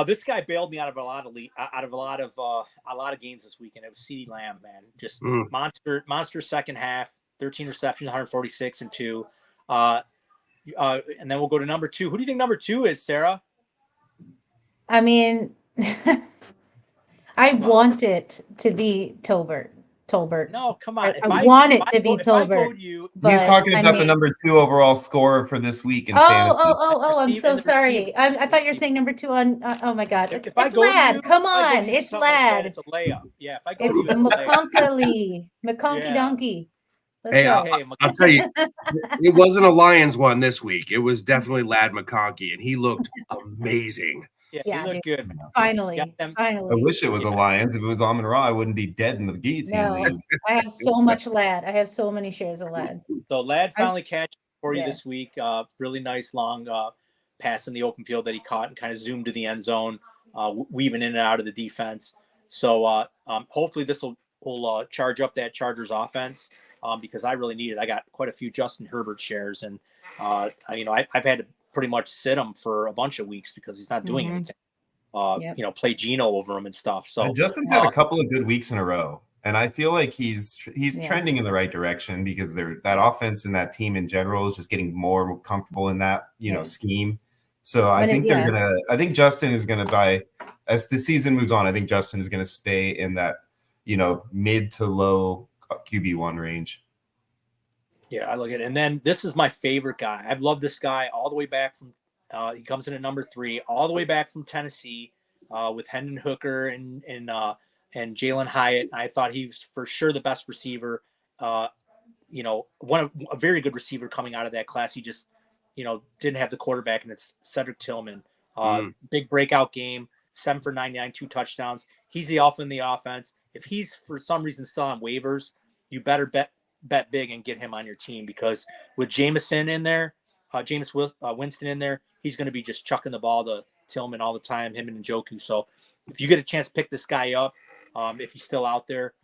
this guy bailed me out of a lot of games this weekend. It was CeeDee Lamb, man, just monster second half, 13 receptions, 146 and 2. And then we'll go to number 2. Who do you think number 2 is, Sarah? I mean, I want it to be Tolbert. No, come on. I want it to be if I go Tolbert. to you, He's But talking I about the mean, number 2 overall scorer for this week in oh, fantasy. I'm so and the sorry. receiver. I thought you were saying number 2 on. Oh my God, If I it's go to Lad. you, Come if I go to on, you, it's something like that, Lad. it's a layup. Yeah, if I go It's to you, the it's a layup. McConkey Yeah. donkey. Let's Hey, go. I'll tell you, it wasn't a Lions one this week. It was definitely Lad McConkey, and he looked amazing. Yeah, Yeah, he looked dude. good, man. Finally. I wish it was a Lions. If it was Amon Ra, I wouldn't be dead in the guillotine No, league. I have so much Lad. I have so many shares of Lad. So Lad finally catch for you Yeah. this week. Really nice long pass in the open field that he caught and kind of zoomed to the end zone, weaving in and out of the defense. So hopefully this will charge up that Chargers offense because I really need it. I got quite a few Justin Herbert shares, and I've had to pretty much sit him for a bunch of weeks because he's not doing anything. Yep. Play Geno over him and stuff. So Justin's had a couple of good weeks in a row, and I feel like he's Yeah. trending in the right direction because that offense and that team in general is just getting more comfortable in that scheme. So I think I think Justin is gonna as the season moves on. I think Justin is gonna stay in that mid to low QB1 range. Yeah, I look at it. And then this is my favorite guy. I've loved this guy all the way back from he comes in at number 3, all the way back from Tennessee with Hendon Hooker and Jalen Hyatt. I thought he was for sure the best receiver. A very good receiver coming out of that class. He just, didn't have the quarterback, and it's Cedric Tillman. Big breakout game, 7 for 99, 2 touchdowns. He's the alpha in the offense. If he's for some reason still on waivers, you better bet big and get him on your team because with Jameis Winston in there, he's going to be just chucking the ball to Tillman all the time, him and Njoku. So if you get a chance to pick this guy up, if he's still out there,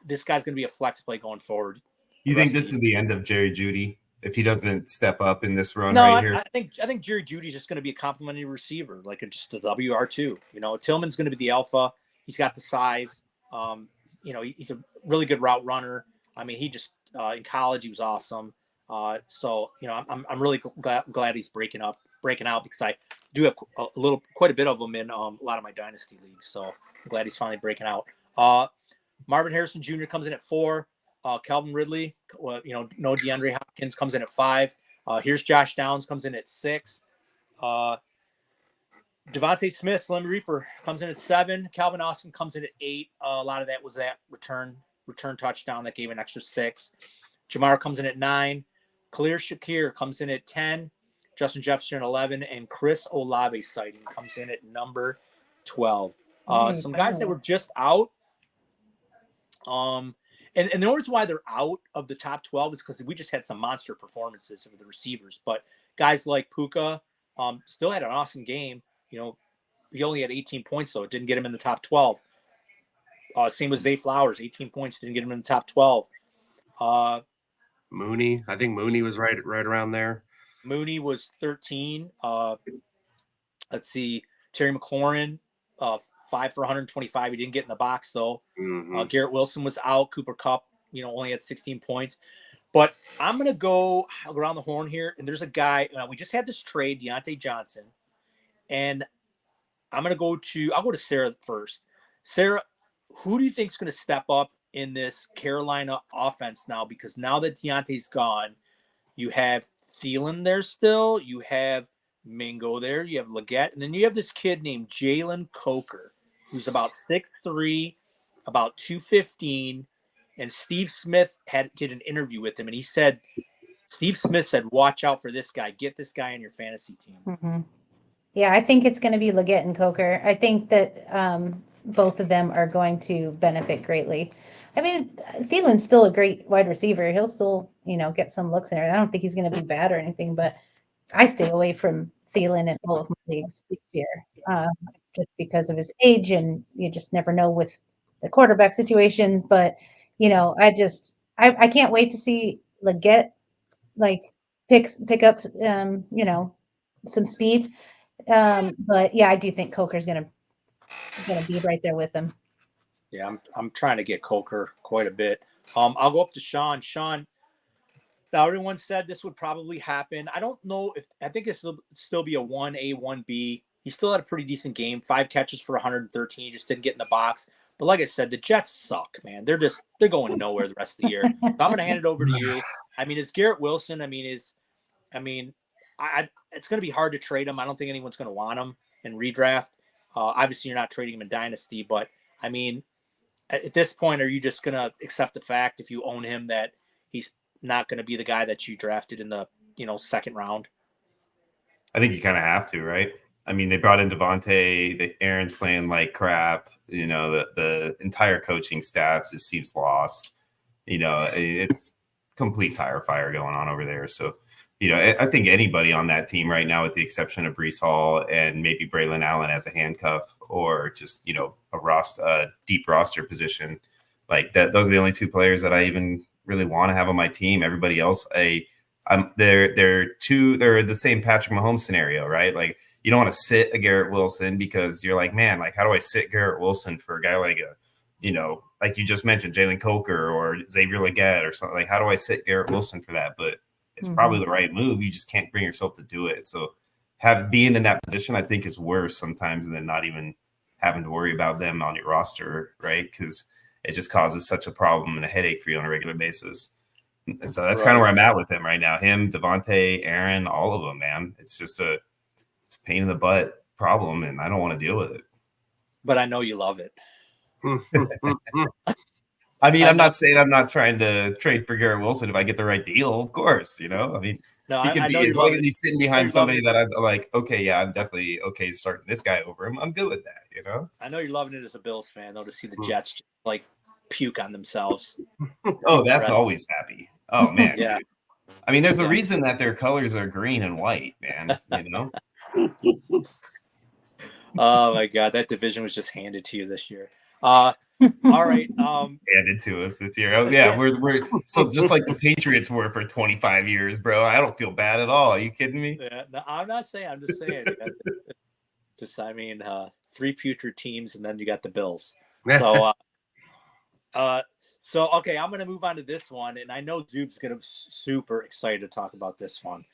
this guy's going to be a flex play going forward. You think this is the end of Jerry Jeudy if he doesn't step up in this run here? I think Jerry Jeudy's just going to be a complimentary receiver, like just a WR2. Tillman's going to be the alpha. He's got the size. He's a really good route runner. I mean, he just in college he was awesome. So I'm really glad he's breaking out because I do have quite a bit of them in a lot of my dynasty leagues. So I'm glad he's finally breaking out. Marvin Harrison Jr. comes in at 4. Calvin Ridley, no DeAndre Hopkins comes in at 5. Here's Josh Downs comes in at 6. Devontae Smith, Slim Reaper, comes in at 7. Calvin Austin comes in at 8. A lot of that was that return touchdown that gave an extra 6. Jamar comes in at 9. Khalil Shakir comes in at 10. Justin Jefferson 11, and Chris Olave sighting comes in at number 12. Some guys that were just out. And the reason why they're out of the top 12 is because we just had some monster performances of the receivers. But guys like Puka still had an awesome game. He only had 18 points, though. It didn't get him in the top 12. Same with Zay Flowers, 18 points, didn't get him in the top 12. Mooney, I think Mooney was right around there. Mooney was 13. Let's see, Terry McLaurin, 5 for 125. He didn't get in the box though. Garrett Wilson was out. Cooper Kupp, only had 16 points. But I'm gonna go around the horn here, and there's a guy. We just had this trade, Deontay Johnson, and I'll go to Sarah first. Sarah, who do you think is going to step up in this Carolina offense now? Because now that Deontay's gone, you have Thielen there still. You have Mingo there. You have Leggett, and then you have this kid named Jalen Coker, who's about 6'3", about 215. And Steve Smith did an interview with him, and Steve Smith said, "Watch out for this guy. Get this guy on your fantasy team." Mm-hmm. Yeah, I think it's going to be Leggett and Coker. I think that both of them are going to benefit greatly. I mean, Thielen's still a great wide receiver. He'll still, get some looks in there. I don't think he's going to be bad or anything, but I stay away from Thielen in all of my leagues this year, just because of his age, and you just never know with the quarterback situation. But I can't wait to see Leggett pick up some speed. But yeah, I do think Coker's gonna be right there with him. Yeah, I'm trying to get Coker quite a bit. I'll go up to Sean. Sean, now everyone said this would probably happen. I don't know I think it'll still be a 1A, 1B. He still had a pretty decent game. 5 catches for 113. He just didn't get in the box. But like I said, the Jets suck, man. They're going nowhere the rest of the year. So I'm gonna hand it over to you. I mean, it's Garrett Wilson. It's going to be hard to trade him. I don't think anyone's going to want him in redraft. Obviously, you're not trading him in Dynasty, but I mean, at this point, are you just going to accept the fact if you own him that he's not going to be the guy that you drafted in the second round? I think you kind of have to, right? I mean, they brought in Devontae. Aaron's playing like crap. The entire coaching staff just seems lost. It's complete tire fire going on over there. So, I think anybody on that team right now, with the exception of Breece Hall and maybe Braylon Allen as a handcuff, or just a deep roster position like that, those are the only 2 players that I even really want to have on my team. Everybody else, they're the same Patrick Mahomes scenario, right? Like, you don't want to sit a Garrett Wilson because you're like, man, like, how do I sit Garrett Wilson for a guy like like you just mentioned, Jalen Coker or Xavier Leggett or something? Like, how do I sit Garrett Wilson for that? But it's probably the right move. You just can't bring yourself to do it. So being in that position, I think, is worse sometimes than not even having to worry about them on your roster, right? Because it just causes such a problem and a headache for you on a regular basis. And so that's kind of where I'm at with him right now. Him, Devontae, Aaron, all of them, man. It's just it's a pain in the butt problem, and I don't want to deal with it. But I know you love it. I mean, I'm not saying I'm not trying to trade for Garrett Wilson if I get the right deal, of course, No, he can be, as long as he's sitting behind somebody that I'm like, okay, yeah, I'm definitely okay starting this guy over him. I'm good with that, I know you're loving it as a Bills fan, though, to see the Jets just, puke on themselves. Oh, that's always happy. Oh, man. Yeah. Dude. I mean, there's a reason that their colors are green and white, man, Oh, my God. That division was just handed to you this year. All right. Handed to us this year. Oh, yeah, we're so just like the Patriots were for 25 years, bro. I don't feel bad at all. Are you kidding me? Yeah, no, I'm not saying. I'm just saying. Three putrid teams, and then you got the Bills. So, okay, I'm going to move on to this one, and I know Zoob's going to be super excited to talk about this one.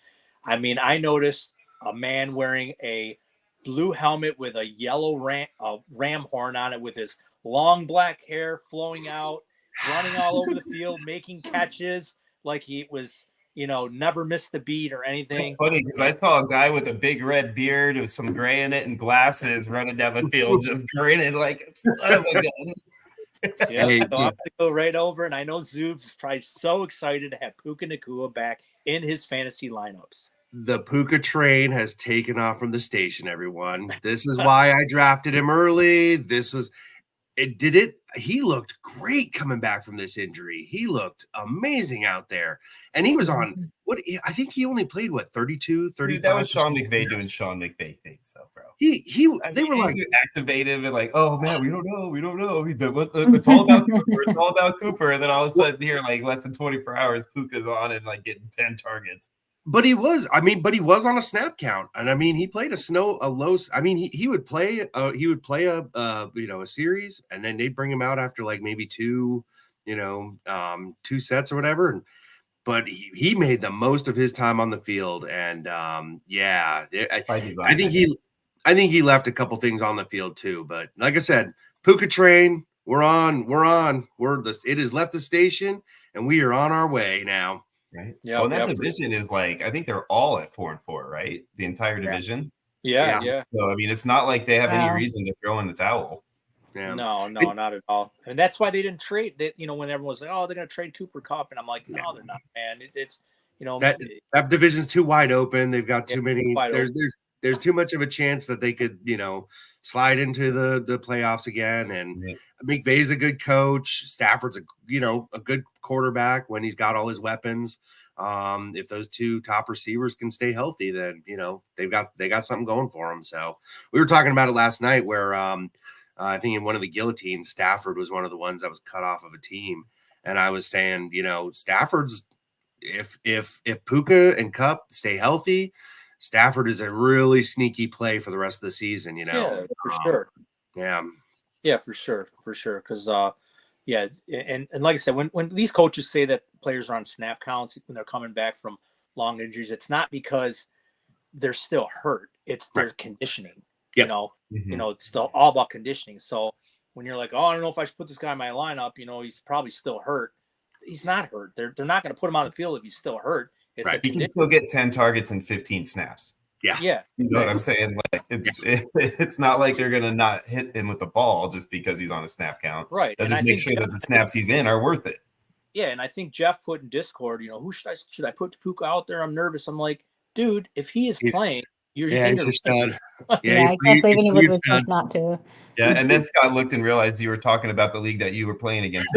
I mean, I noticed a man wearing a blue helmet with a yellow ram horn on it, with his long black hair flowing out, running all over the field, making catches like he was, never missed a beat or anything. It's funny because I saw a guy with a big red beard with some gray in it and glasses running down the field, just grinning like, son of a gun. Yeah, so I'm going to go right over, and I know Zoobs is probably so excited to have Puka Nacua back in his fantasy lineups. The Puka train has taken off from the station, everyone. This is why I drafted him early. He looked great coming back from this injury. He looked amazing out there. And he was on, I think he only played, 32, 35? Dude, that was Sean McVay doing Sean McVay things, though, bro. They were like activated and like, oh, man, we don't know. It's all about Cooper. It's all about Cooper. And then all of a sudden here, like less than 24 hours, Puka's on and like getting 10 targets. But he was on a snap count, and I mean, he played he would play a series, and then they'd bring him out after like maybe two sets or whatever. But he made the most of his time on the field, and I think he left a couple things on the field too. But like I said, Puka train, we're on. It has left the station, and we are on our way now. Right. Yeah, Well, that yeah, division is like, I think they're all at 4-4, right? The entire division. yeah. So I mean, it's not like they have any Wow. reason to throw in the towel. Yeah. No, not at all. And that's why they didn't trade. That when everyone was like, "Oh, they're going to trade Cooper Cup," and I'm like, "No, they're not, man. It's That division's too wide open. They've got too many. wide There's too much of a chance that they could, slide into the playoffs again. And Yeah. McVay's a good coach. Stafford's a good quarterback when he's got all his weapons. If those two top receivers can stay healthy, then they got something going for them. So we were talking about it last night, where I think in one of the guillotines, Stafford was one of the ones that was cut off of a team, and I was saying, Stafford's if Puka and Cup stay healthy, Stafford is a really sneaky play for the rest of the season. Yeah, for sure. Yeah, For sure. Because and like I said, when these coaches say that players are on snap counts when they're coming back from long injuries, it's not because they're still hurt. It's their conditioning. Yep. It's still all about conditioning. So when you're like, oh, I don't know if I should put this guy in my lineup, he's probably still hurt. He's not hurt. They're not going to put him on the field if he's still hurt. It's Right. He can still get 10 targets and 15 snaps. Yeah. You know what I'm saying? Like it's not like they're gonna not hit him with the ball just because he's on a snap count. Right. They'll just make sure that the snaps he's in are worth it. Yeah, and I think Jeff put in Discord, who should I put Puka out there? I'm nervous. I'm like, dude, if he is playing, he's your stud. I can't believe anyone would think not to. Yeah, and then Scott looked and realized you were talking about the league that you were playing against.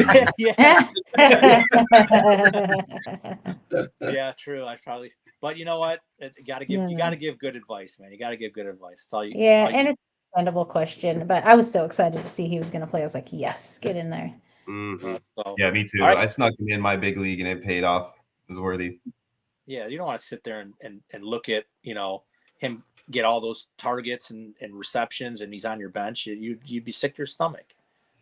Yeah, true. I probably, but you know what? You got to give good advice, man. You got to give good advice. That's all you. And it's a understandable question, but I was so excited to see he was going to play. I was like, yes, get in there. Mm-hmm. Yeah, me too. Right. I snuck him in my big league and it paid off. It was worthy. Yeah, you don't want to sit there and look at him get all those targets and receptions and he's on your bench. You'd be sick to your stomach.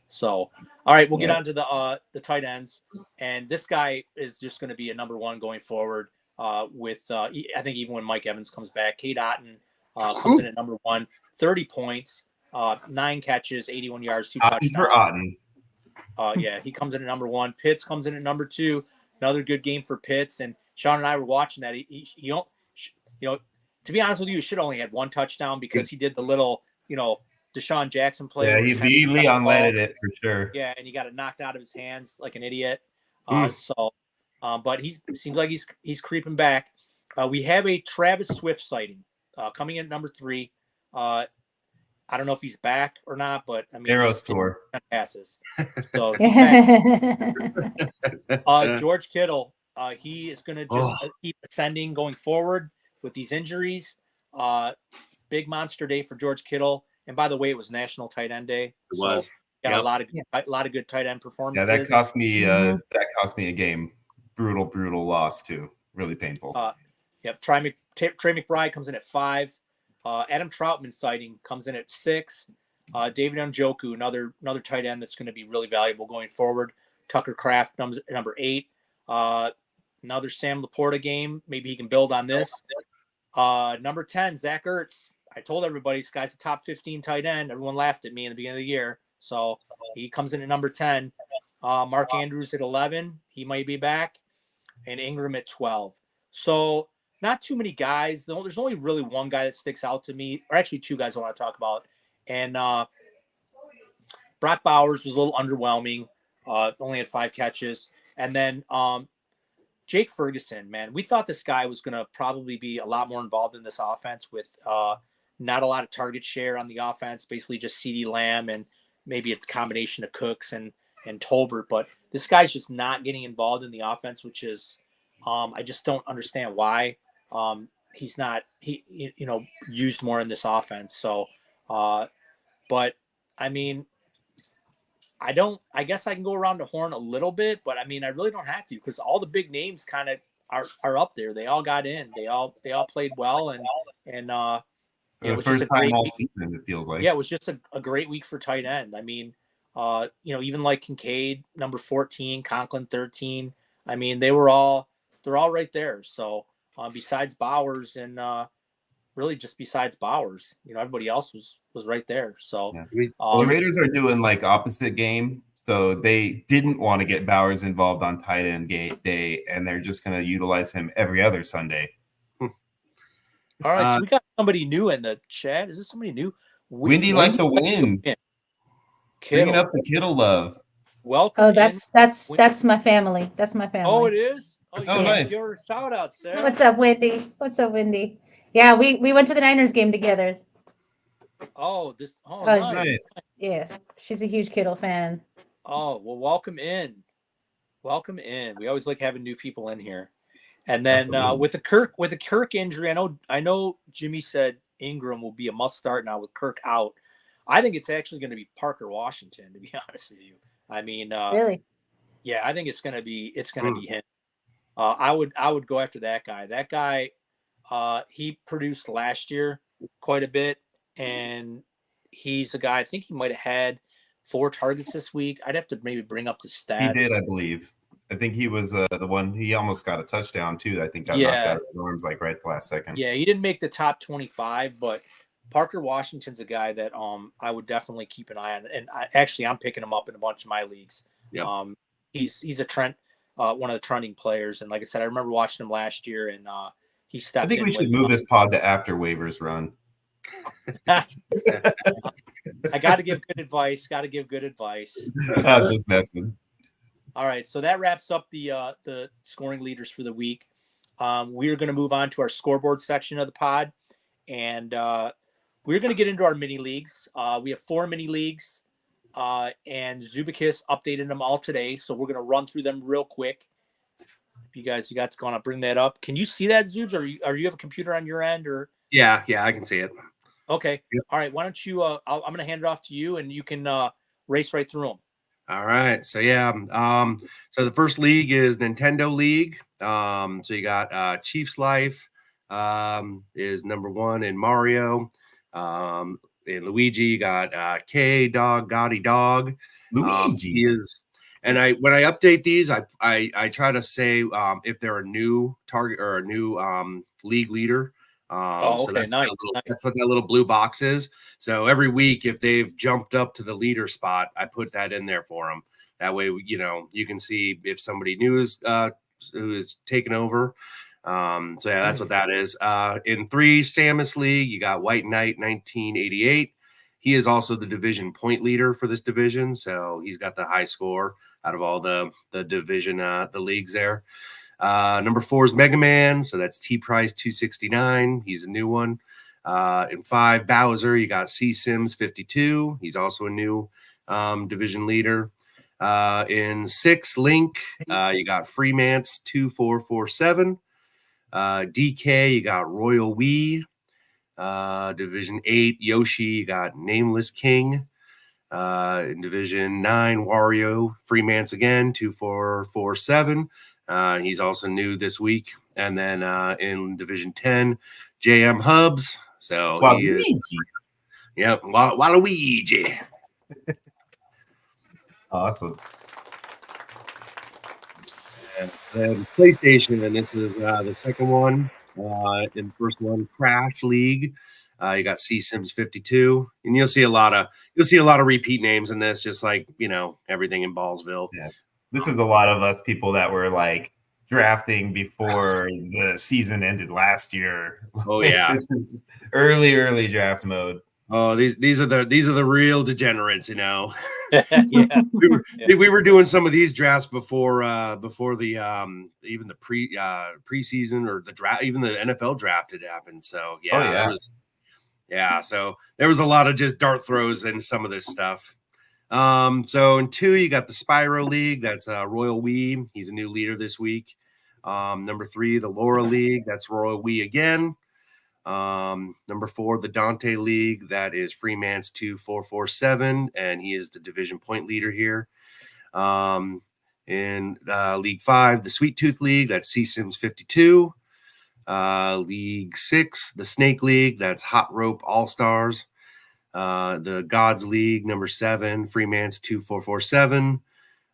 So, all right, we'll get on to the tight ends, and this guy is just going to be a number one going forward. With I think even when Mike Evans comes back, Cade Otton comes in at number one, 30 points, 9 catches, 81 yards, 2 touchdowns. For Otton. Yeah, he comes in at number one. Pitts comes in at number 2. Another good game for Pitts. And Sean and I were watching that. He to be honest with you, he should only had 1 touchdown because he did the little, Deshaun Jackson play. Yeah, he Leon landed it for sure. Yeah, and he got it knocked out of his hands like an idiot. But he seems like he's creeping back. We have a Travis Swift sighting coming in at number 3. I don't know if he's back or not, but I mean, Arrows tour passes. So he's back. George Kittle, he is going to just keep ascending going forward with these injuries. Big monster day for George Kittle. And by the way, it was National Tight End Day. It was. Got a lot of good tight end performances. Yeah, that cost me a game. Brutal loss too. Really painful. Trey McBride comes in at 5. Adam Troutman sighting comes in at 6. David Njoku, another tight end that's going to be really valuable going forward. Tucker Kraft number 8. Another Sam Laporta game. Maybe he can build on this. Number 10, Zach Ertz. I told everybody this guy's a top 15 tight end. Everyone laughed at me in the beginning of the year. So he comes in at number 10. Mark Andrews at 11. He might be back. And Ingram at 12. So not too many guys. There's only really one guy that sticks out to me, or actually 2 guys I want to talk about. And Brock Bowers was a little underwhelming. Only had 5 catches. And then Jake Ferguson, man, we thought this guy was going to probably be a lot more involved in this offense with not a lot of target share on the offense, basically just CeeDee Lamb and maybe a combination of Cooks and Tolbert. But this guy's just not getting involved in the offense, which is I just don't understand why he's not used more in this offense. So, but I mean, I guess I can go around the horn a little bit, but I mean, I really don't have to because all the big names kind of are up there. They all got in. They all played well, and it was first just a time great all week. season. It feels like. Yeah, it was just a great week for tight end. I mean, even like Kincaid, number 14, Conklin 13. I mean, they're all right there. So besides Bowers and really just besides Bowers, everybody else was right there. So the Raiders are doing like opposite game So they didn't want to get Bowers involved on tight end day, and they're just going to utilize him every other Sunday. All right, so we got somebody new in the chat. Is this somebody new? Windy like the wind. Bringing up the Kittle love. Welcome. Oh, that's my family. That's my family. Oh, it is. Oh, you nice. Your shout out, Sarah. What's up, Wendy? What's up, Wendy? Yeah, we went to the Niners game together. Oh, nice. Nice. Yeah, she's a huge Kittle fan. Oh, well, welcome in. Welcome in. We always like having new people in here. And then with the Kirk injury, I know Jimmy said Ingram will be a must start now with Kirk out. I think it's actually going to be Parker Washington, to be honest with you. I mean, Really? Yeah, I think it's going to be him. I would go after that guy. That guy, he produced last year quite a bit, and he's a guy. I think he might have had 4 targets this week. I'd have to maybe bring up the stats. He did, I believe. I think he was the one. He almost got a touchdown too. I think got knocked out of his arms like right at the last second. Yeah, he didn't make the top 25, but Parker Washington's a guy that I would definitely keep an eye on. And I'm picking him up in a bunch of my leagues. Yeah. He's a trend, one of the trending players. And like I said, I remember watching him last year, and he stepped in. I think we should move this pod to after waivers run. I got to give good advice. I'm just messing. All right, so that wraps up the scoring leaders for the week. We are going to move on to our scoreboard section of the pod, and we're going to get into our mini leagues. We have 4 mini leagues, and Zubikis updated them all today, so we're going to run through them real quick. If you guys got to bring that up. Can you see that, Zubs? Or you have a computer on your end? Or Yeah, I can see it. Okay. Yep. All right. Why don't you? I'm going to hand it off to you, and you can race right through them. All right. So so the first league is Nintendo League. So you got Chiefs Life is number 1 in Mario. In Luigi, you got K Dog Gotti Dog. Luigi when I update these, I try to say if they're a new target or a new league leader. So that's nice. That's what that little blue box is. So every week, if they've jumped up to the leader spot, I put that in there for them. That way, you can see if somebody new is who is taken over. That's what that is. In 3 Samus League, you got White Knight 1988. He is also the division point leader for this division, so he's got the high score out of all the division the leagues there. Number 4 is Mega Man, so that's T Price 269. He's a new one. In 5 Bowser, you got C Sims 52. He's also a new division leader. In 6 Link, you got Freemance 2447. DK, you got Royal Wii. Division 8 Yoshi, you got Nameless King. In Division 9 Wario, Freemance again 2447. He's also new this week. And then in Division 10, JM Hubs. So he is. Yep, Waluigi. Awesome. And then PlayStation, and this is the second one. In the first one, Crash League. You got C Sims 52, and you'll see a lot of repeat names in this, just like everything in Ballsville. Yeah. This is a lot of us people that were like drafting before the season ended last year. Oh yeah, this is early draft mode. Oh, these are the real degenerates, Yeah. we were doing some of these drafts before the even the preseason or the draft, even the NFL draft had happened. So so there was a lot of just dart throws in some of this stuff. So in 2, you got the Spyro League. That's Royal Wii. He's a new leader this week. Number 3, the Laura League. That's Royal Wii again. Number 4, the Dante League. That is Freemance 2447, and he is the division point leader here. In League 5, the Sweet Tooth League. That's C Sims 52. League 6, the Snake League. That's Hot Rope All Stars. The Gods League, number 7, Freemance 2447.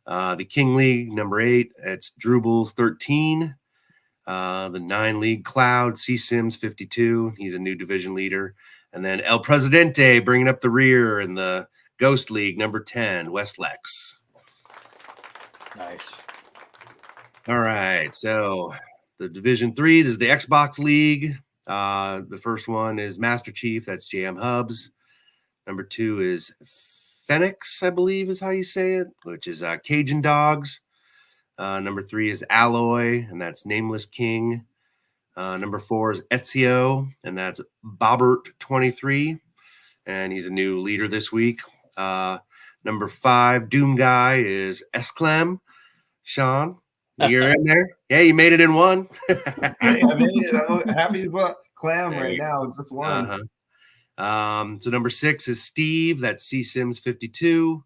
The King League, number 8, it's Drubels 13. The 9 League Cloud, C Sims 52. He's a new division leader. And then El Presidente bringing up the rear in the Ghost League, number 10, Westlex. Nice. All right. So the Division 3, this is the Xbox League. The first one is Master Chief. That's JM Hubs. Number 2 is Phoenix, I believe is how you say it, which is Cajun Dogs. Number 3 is Alloy, and that's Nameless King. Number 4 is Ezio, and that's Bobbert23, and he's a new leader this week. Number 5, Doom Guy, is Esclam. Sean, you're in there. Yeah, you made it in one. Hey, I made it. I'm happy as well. Clam right now, just one. So number 6 is Steve. That's C Sims 52.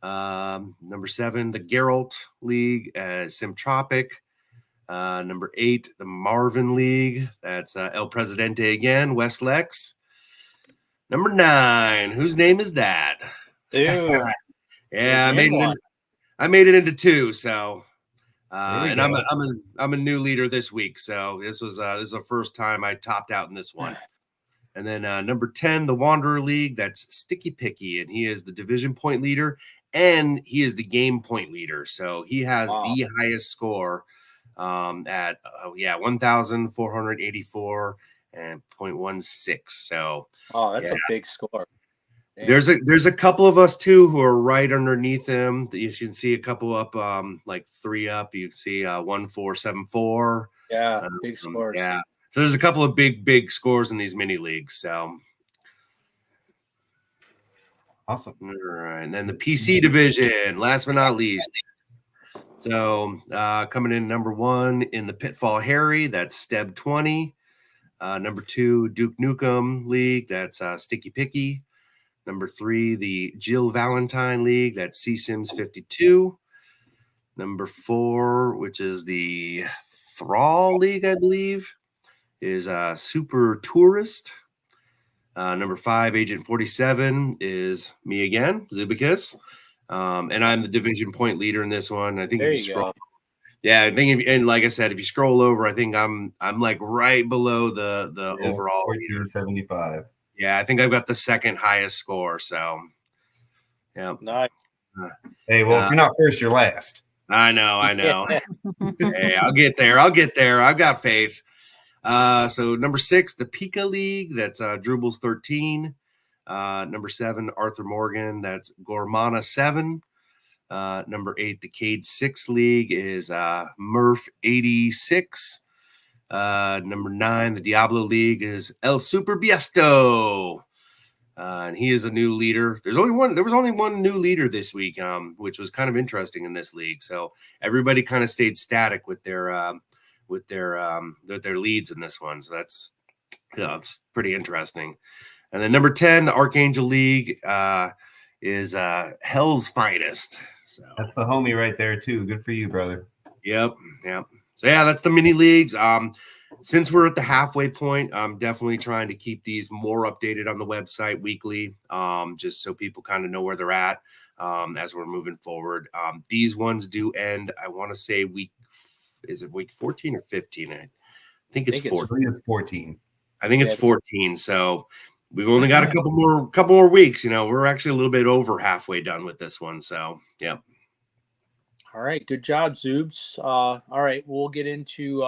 Number 7, the Geralt League, Simtropic. Number 8, the Marvin League. That's El Presidente again, West Lex. Number 9, whose name is that? Dude. Yeah, I made it into 2. So, and go. I'm a new leader this week. So this is the first time I topped out in this one. And then number 10, the Wanderer League. That's Sticky Picky, and he is the division point leader, and he is the game point leader. So he has the highest score at 1,484 and 0.16. So that's a big score. Damn. There's a couple of us too who are right underneath him. You can see a couple up, like 3 up. You see 1,474. Yeah, big scores. Yeah. So there's a couple of big scores in these mini leagues. So awesome. All right. And then the PC division, last but not least. So coming in number 1 in the Pitfall Harry, that's Steb 20. Number 2, Duke Nukem League, that's Sticky Picky. Number 3, the Jill Valentine League, that's C Sims 52. Number 4, which is the Thrall League, I believe, is Super Tourist. Number 5, Agent 47, is me again, Zubicus. And I'm the division point leader in this one. I think there if you scroll, go. Yeah, I think, and like I said, if you scroll over, I think I'm like right below the overall 1475. Yeah, I think I've got the second highest score. So, yeah. Nice. Hey, well, if you're not first, you're last. I know. Hey, I'll get there. I've got faith. So number 6, the Pika League. That's Drubel's 13. Number 7, Arthur Morgan. That's Gormana 7. Number 8, the Cade 6 League is Murph 86. Number 9, the Diablo League is El Super Biesto. And he is a new leader. There was only one new leader this week, which was kind of interesting in this league. So everybody kind of stayed static with their leads in this one. So it's pretty interesting. And then number 10, the Archangel League, is Hell's Finest. So that's the homie right there too. Good for you, brother. Yep. So yeah, that's the mini leagues. Since we're at the halfway point, I'm definitely trying to keep these more updated on the website weekly, just so people kind of know where they're at as we're moving forward. These ones do end, I want to say week 14 or 15? I think it's 14. It's 14. I think it's 14. So we've only got a couple more weeks. We're actually a little bit over halfway done with this one. So, yeah. All right, good job, Zoobs. All right, we'll get into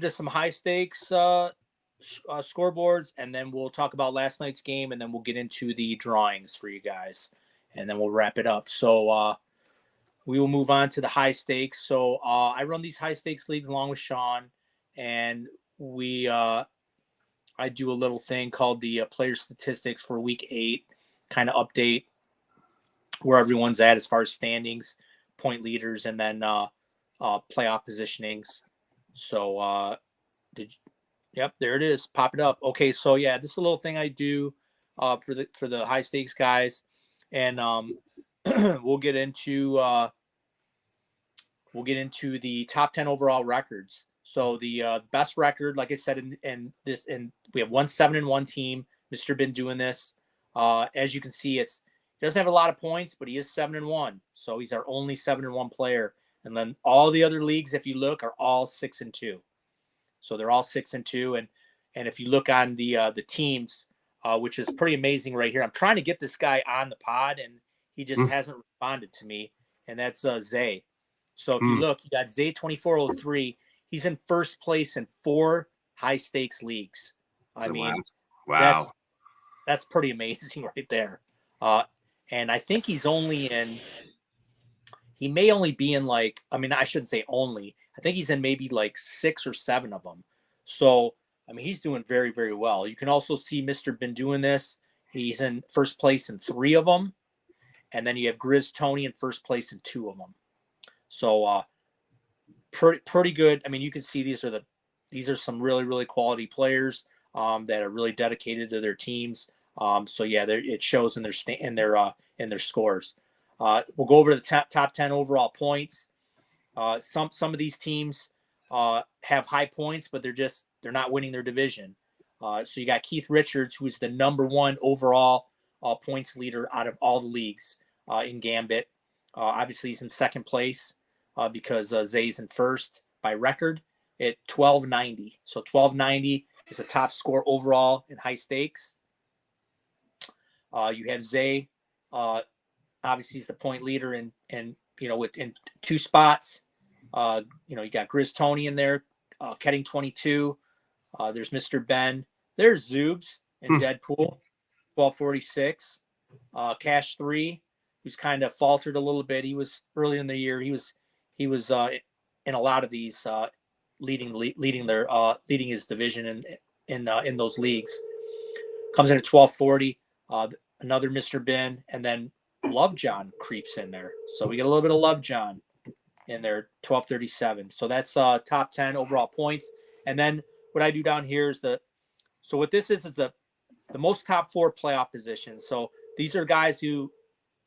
some high stakes scoreboards, and then we'll talk about last night's game, and then we'll get into the drawings for you guys, and then we'll wrap it up. So we will move on to the high stakes. So I run these high stakes leagues along with Sean, and I do a little thing called the player statistics for week 8, kind of update where everyone's at as far as standings, point leaders, and then playoff positionings. So yep, there it is. Pop it up. Okay, so yeah, this is a little thing I do for the high stakes guys, and we'll get into the top 10 overall records. So the best record, like I said, in we have 7-1 team. Mr. been doing this. As you can see, he doesn't have a lot of points, but he is 7-1. So he's our only 7-1 player. And then all the other leagues, if you look, are all 6-2. So they're all 6-2. And if you look on the teams, which is pretty amazing right here. I'm trying to get this guy on the pod, and he just hasn't responded to me. and that's Zay. So if you look, you got Zay 2403. He's in first place in 4 high stakes leagues. I mean, wow. That's pretty amazing right there. And I think he's only in. He may only be in like, I mean, I shouldn't say only. I think he's in maybe like 6 or 7 of them. So, I mean, he's doing very, very well. You can also see Mr. Been doing this. He's in first place in 3 of them. And then you have Grizz Tony in first place in 2 of them. So, pretty good. I mean, you can see these are some really, really quality players that are really dedicated to their teams. So yeah, it shows in their scores. We'll go over the top 10 overall points. Some of these teams have high points, but they're not winning their division. So you got Keith Richards, who is the number 1 overall points leader out of all the leagues in Gambit. Obviously, he's in second place because Zay's in first by record at 1290. So 1290 is a top score overall in high stakes. You have Zay. Obviously, he's the point leader in in 2 spots. You got Grizz Tony in there, Ketting 22. There's Mr. Ben. There's Zoobs and Deadpool, 1246. Cash 3, who's kind of faltered a little bit. He was early in the year. He was in a lot of these leading his division in those leagues. Comes in at 1240. Another Mr. Ben, and then Love John creeps in there. So we get a little bit of Love John in there, 1237. So that's top 10 overall points. And then what I do down here is what this is the most top 4 playoff positions. So these are guys who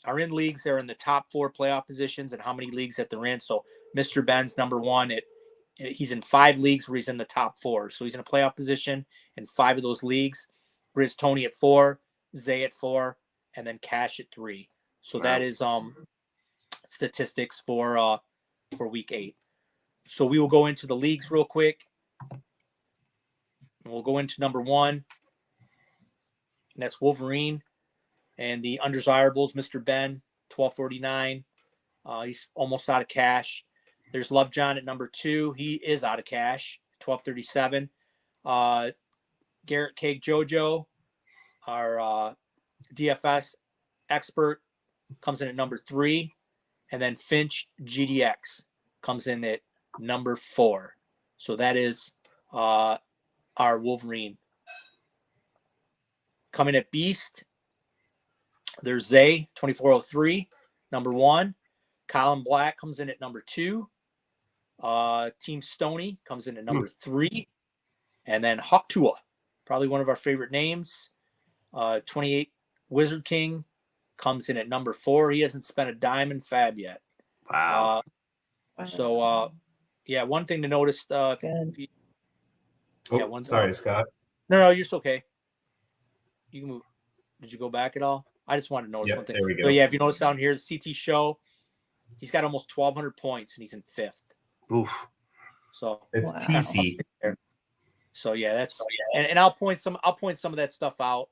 are in leagues. They're in the top 4 playoff positions and how many leagues that they're in. So Mr. Ben's number 1. He's in 5 leagues where he's in the top 4. So he's in a playoff position in 5 of those leagues. Grizz Tony at 4, Zay at 4, and then Cash at 3. So that is statistics for week 8. So we will go into the leagues real quick. We'll go into number 1. And that's Wolverine. And the undesirables, Mr. Ben, 1249. He's almost out of cash. There's Love John at number 2. He is out of cash, 1237. Garrett Cake Jojo, our DFS expert, comes in at number 3. And then Finch GDX comes in at number 4. So that is our Wolverine. Coming at Beast, there's Zay, 2403, number 1. Colin Black comes in at number 2. Team Stony comes in at number 3. And then Hawktua, probably one of our favorite names. 28 Wizard King comes in at number 4. He hasn't spent a dime in Fab yet. Wow. So, one thing to notice. Sorry, Scott. No, you're just okay. You can move. Did you go back at all? I just wanted to notice one thing. There we go. So, if you notice down here, the CT show, he's got almost 1,200 points, and he's in 5th. Oof. So it's TC. So that's and I'll point some of that stuff out.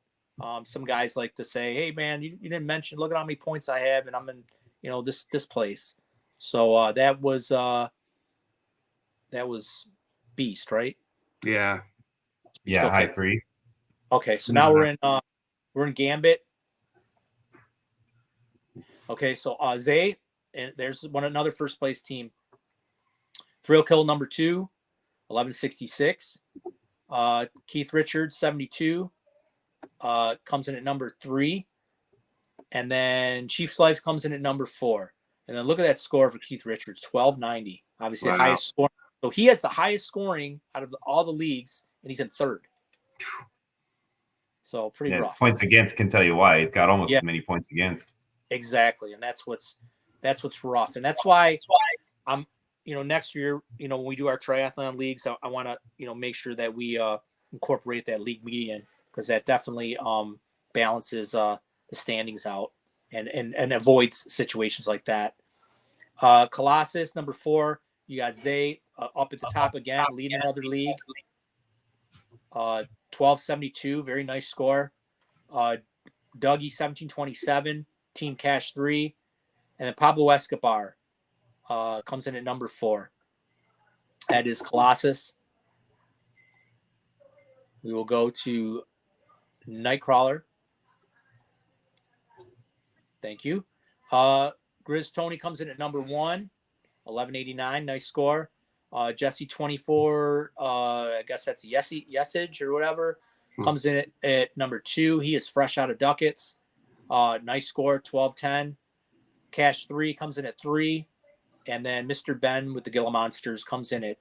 Some guys like to say, "Hey, man, you didn't mention. Look at how many points I have, and I'm in this place." So that was Beast, right? Yeah. Yeah, okay. high 3. Okay, so now we're in Gambit. Okay, so Zay, and there's another first place team. Thrill Kill number 2, 1166. Keith Richards, 72. Comes in at number 3. And then Chief's Life comes in at number 4. And then look at that score for Keith Richards, 1290. Obviously, the highest score. So he has the highest scoring out of all the leagues, and he's in 3rd. So pretty rough. Points against can tell you why. He's got almost as many points against. Exactly, and that's what's rough, and that's why I'm next year when we do our triathlon leagues, I want to make sure that we incorporate that league median, because that definitely balances the standings out and avoids situations like that. Colossus number 4, you got Zay up at the top again, leading another league. 1272, very nice score. Dougie 1727, Team Cash 3, And then Pablo Escobar comes in at number 4. That is Colossus. We will go to Nightcrawler. Thank you. Grizz Tony comes in at number 1, 1189. Nice score. Jesse 24, I guess that's Yesage or whatever, comes in at number 2. He is fresh out of Ducats. Nice score, 1210. Cash 3 comes in at 3. And then Mr. Ben with the Gila Monsters comes in at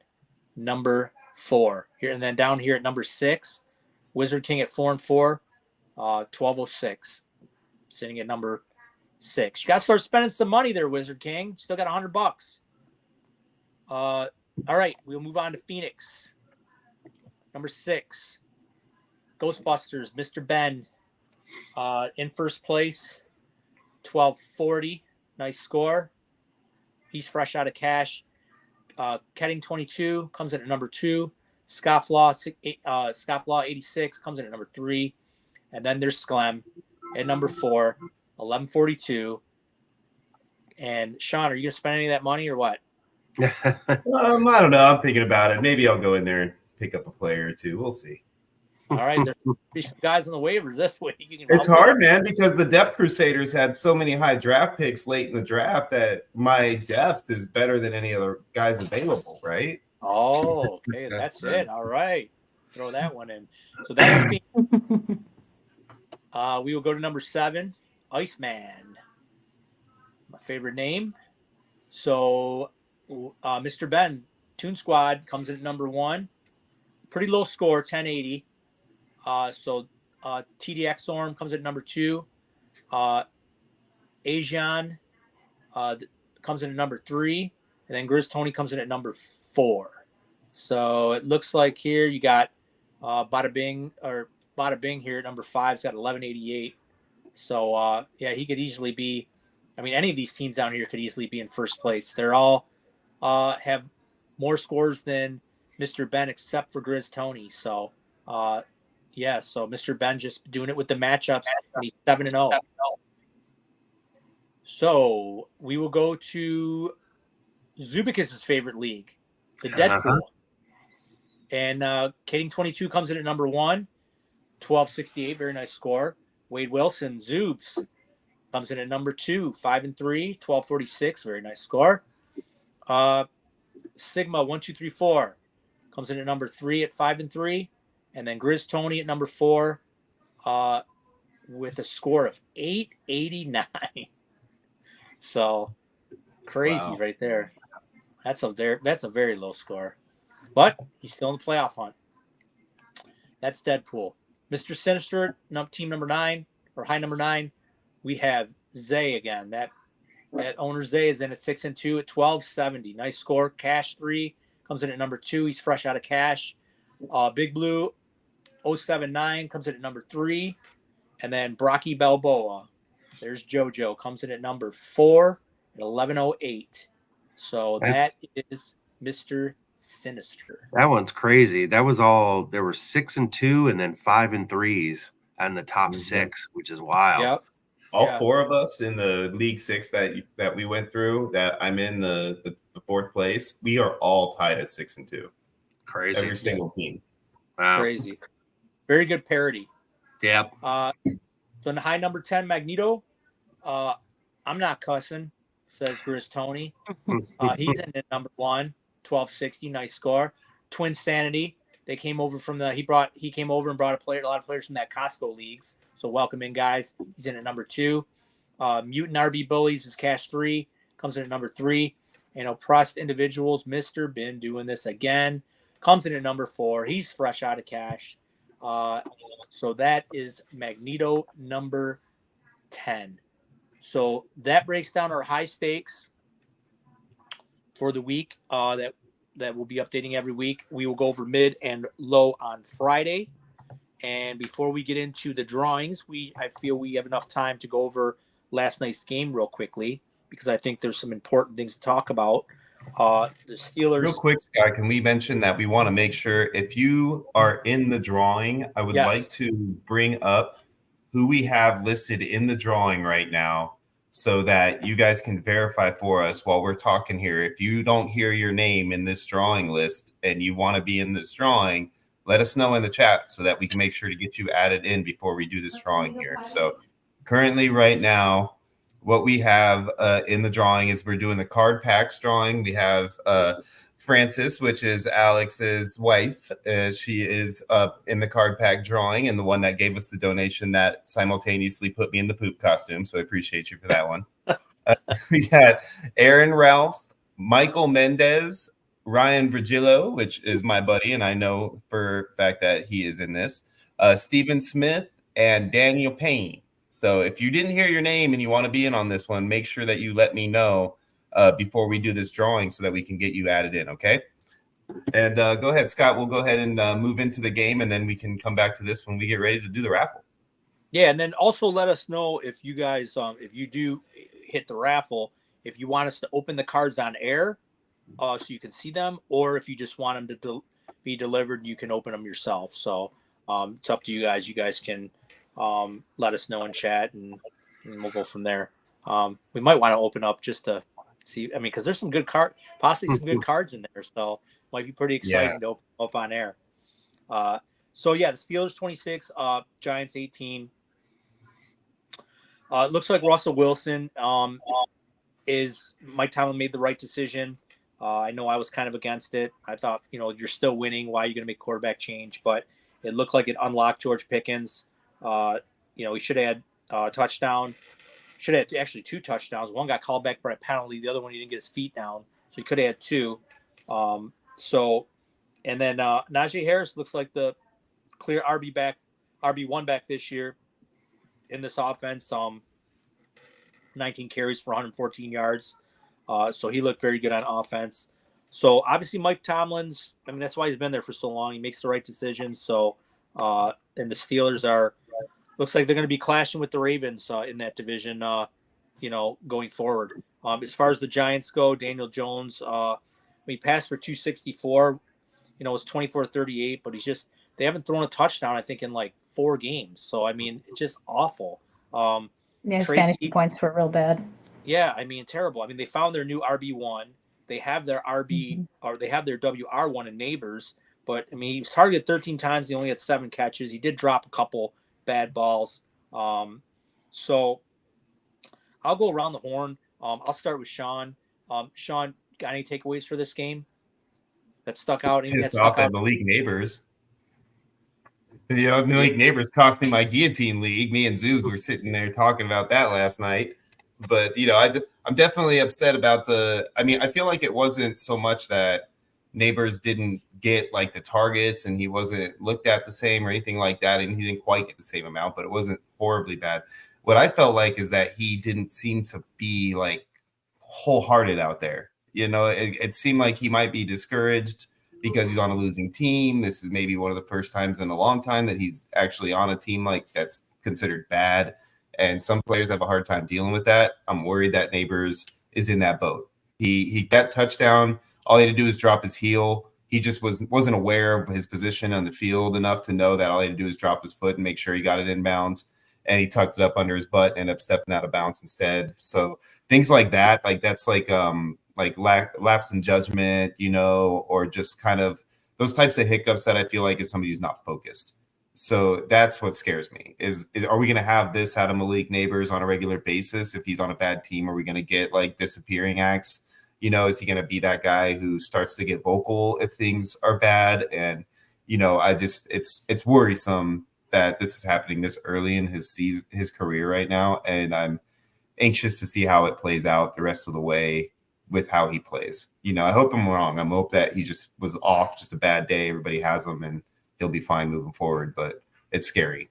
number 4. Here and then down here at number 6, Wizard King at 4 and 4, 1206, sitting at number 6. You got to start spending some money there, Wizard King. Still got $100. All right, we'll move on to Phoenix. Number 6, Ghostbusters, Mr. Ben, in first place, 1240. Nice score. He's fresh out of cash. Ketting 22 comes in at number 2. Scofflaw 86 comes in at number 3. And then there's Sklem at number 4, 1142. And Sean, are you going to spend any of that money or what? I don't know. I'm thinking about it. Maybe I'll go in there and pick up a player or two. We'll see. All right, there's some guys on the waivers this week. It's hard, man, because the Depth Crusaders had so many high draft picks late in the draft that my depth is better than any other guys available, right? Oh, okay, that's it. All right, throw that one in. So that's me. We will go to number 7, Iceman. My favorite name. So, Mr. Ben, Toon Squad comes in at number 1. Pretty low score, 1080. TDX Storm comes at number 2. Asian comes in at number 3. And then Grizz Tony comes in at number 4. So it looks like here you got Bada Bing here at number 5's got 1188. So yeah, he could easily be, I mean, any of these teams down here could easily be in first place. They're all have more scores than Mr. Ben except for Grizz Tony. So yeah, so Mr. Ben just doing it with the matchups, and he's 7-0. So we will go to Zubikis' favorite league, the Deadpool. And Kading 22 comes in at number 1, 1268, very nice score. Wade Wilson, Zoobs, comes in at number 2, 5 and 3, 1246, very nice score. Sigma 1234 comes in at number 3 at 5 and 3. And then Grizz Tony at number 4 with a score of 889. So crazy right there. That's a very low score. But he's still in the playoff hunt. That's Deadpool. Mr. Sinister, team number 9, or high number 9, we have Zay again. That owner Zay is in at 6 and 2 at 1270. Nice score. Cash 3 comes in at number 2. He's fresh out of cash. Big Blue 079 comes in at number 3. And then Brocky Balboa, there's JoJo, comes in at number 4 at 1108. So that is Mr. Sinister. That one's crazy. That was all, there were 6 and 2 and then 5 and 3s on the top 6, which is wild. Yep. All 4 of us in the League 6 that we went through, that I'm in the 4th place, we are all tied at 6 and 2. Crazy. Every single team. Wow. Crazy. Very good parody. Yep. So in the high number 10, Magneto, I'm not cussing, says Grizz Tony. He's in at number 1, 1260, nice score. Twin Sanity, they came over from he came over and brought a lot of players from that Costco leagues. So welcome in, guys. He's in at number 2. Mutant RB Bullies is cash 3, comes in at number 3. And Oppressed Individuals, Mr. Bin doing this again, comes in at number 4. He's fresh out of cash. So that is Magneto number 10. So that breaks down our high stakes for the week that we'll be updating every week. We will go over mid and low on Friday. And before we get into the drawings, I feel we have enough time to go over last night's game real quickly, because I think there's some important things to talk about. The Steelers. Real quick, Scott, can we mention that we want to make sure if you are in the drawing, I would like to bring up who we have listed in the drawing right now so that you guys can verify for us while we're talking here. If you don't hear your name in this drawing list and you want to be in this drawing, let us know in the chat so that we can make sure to get you added in before we do this drawing here. So currently right now, what we have in the drawing is we're doing the card packs drawing. We have Frances, which is Alex's wife. She is in the card pack drawing and the one that gave us the donation that simultaneously put me in the poop costume. So I appreciate you for that one. We got Aaron Ralph, Michael Mendez, Ryan Virgilio, which is my buddy, and I know for a fact that he is in this, Stephen Smith, and Daniel Payne. So if you didn't hear your name and you want to be in on this one, make sure that you let me know before we do this drawing so that we can get you added in, okay? And go ahead, Scott. We'll go ahead and move into the game, and then we can come back to this when we get ready to do the raffle. Yeah, and then also let us know if you guys, if you do hit the raffle, if you want us to open the cards on air so you can see them, or if you just want them to be delivered, you can open them yourself. So it's up to you guys. You guys can let us know in chat, and we'll go from there. We might want to open up just to see. I mean, because there's some good possibly some good cards in there, so might be pretty exciting to open up on air. So yeah, the Steelers 26, Giants 18. It looks like Russell Wilson is Mike Tomlin made the right decision. I know I was kind of against it. I thought, you're still winning. Why are you going to make quarterback change? But it looked like it unlocked George Pickens. He should have had a touchdown. Should have had actually 2 touchdowns. One got called back by a penalty. The other one, he didn't get his feet down. So he could have had 2. And then Najee Harris looks like the clear RB1 back this year in this offense. 19 carries for 114 yards. So he looked very good on offense. So obviously Mike Tomlin's, that's why he's been there for so long. He makes the right decisions. So, and the Steelers looks like they're going to be clashing with the Ravens in that division, going forward. As far as the Giants go, Daniel Jones, he passed for 264, it was 24-38, but they haven't thrown a touchdown, I think, in like 4 games. So, it's just awful. His fantasy points were real bad. Yeah, terrible. They found their new RB1. They have their RB or they have their WR1 in Neighbors, but he was targeted 13 times. He only had 7 catches. He did drop a couple bad balls. So I'll go around the horn. I'll start with Sean. Sean, got any takeaways for this game that stuck out? Pissed off at Malik Neighbors. Malik Neighbors cost me my guillotine league. Me and Zoo were sitting there talking about that last night. But, I'm definitely upset about I feel like it wasn't so much that Neighbors didn't get like the targets and he wasn't looked at the same or anything like that. And he didn't quite get the same amount, but it wasn't horribly bad. What I felt like is that he didn't seem to be like wholehearted out there. It seemed like he might be discouraged because he's on a losing team. This is maybe one of the first times in a long time that he's actually on a team like that's considered bad. And some players have a hard time dealing with that. I'm worried that Neighbors is in that boat. He got touchdown. All he had to do is drop his heel. He just wasn't aware of his position on the field enough to know that all he had to do is drop his foot and make sure he got it inbounds. And he tucked it up under his butt and ended up stepping out of bounds instead. So things like that, that's like lapse in judgment, or just kind of those types of hiccups that I feel like is somebody who's not focused. So that's what scares me is are we going to have this out of Malik Neighbors on a regular basis? If he's on a bad team, are we going to get like disappearing acts? Is he going to be that guy who starts to get vocal if things are bad? And, it's worrisome that this is happening this early in his career right now. And I'm anxious to see how it plays out the rest of the way with how he plays. I hope I'm wrong. I hope that he just was off, just a bad day. Everybody has him and he'll be fine moving forward, but it's scary.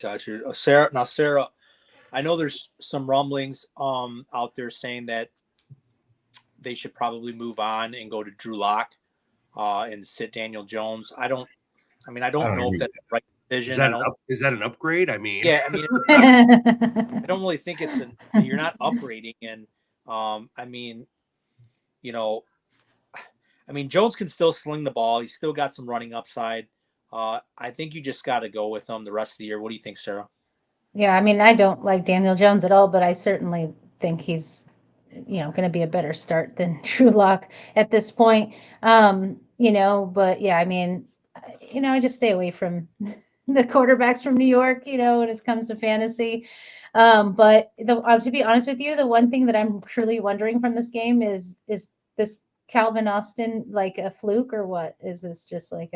Got you. Sarah, I know there's some rumblings out there saying that they should probably move on and go to Drew Lock and sit Daniel Jones. I don't know if that's the right decision. Is that an upgrade? Yeah, I don't really think you're not upgrading. And Jones can still sling the ball. He's still got some running upside. I think you just got to go with him the rest of the year. What do you think, Sarah? Yeah, I mean, I don't like Daniel Jones at all, but I certainly think he's, going to be a better start than Drew Lock at this point. But yeah, I mean, I just stay away from the quarterbacks from New York, when it comes to fantasy. But to be honest with you, the one thing that I'm truly wondering from this game is this Calvin Austin like a fluke or what? Is this just like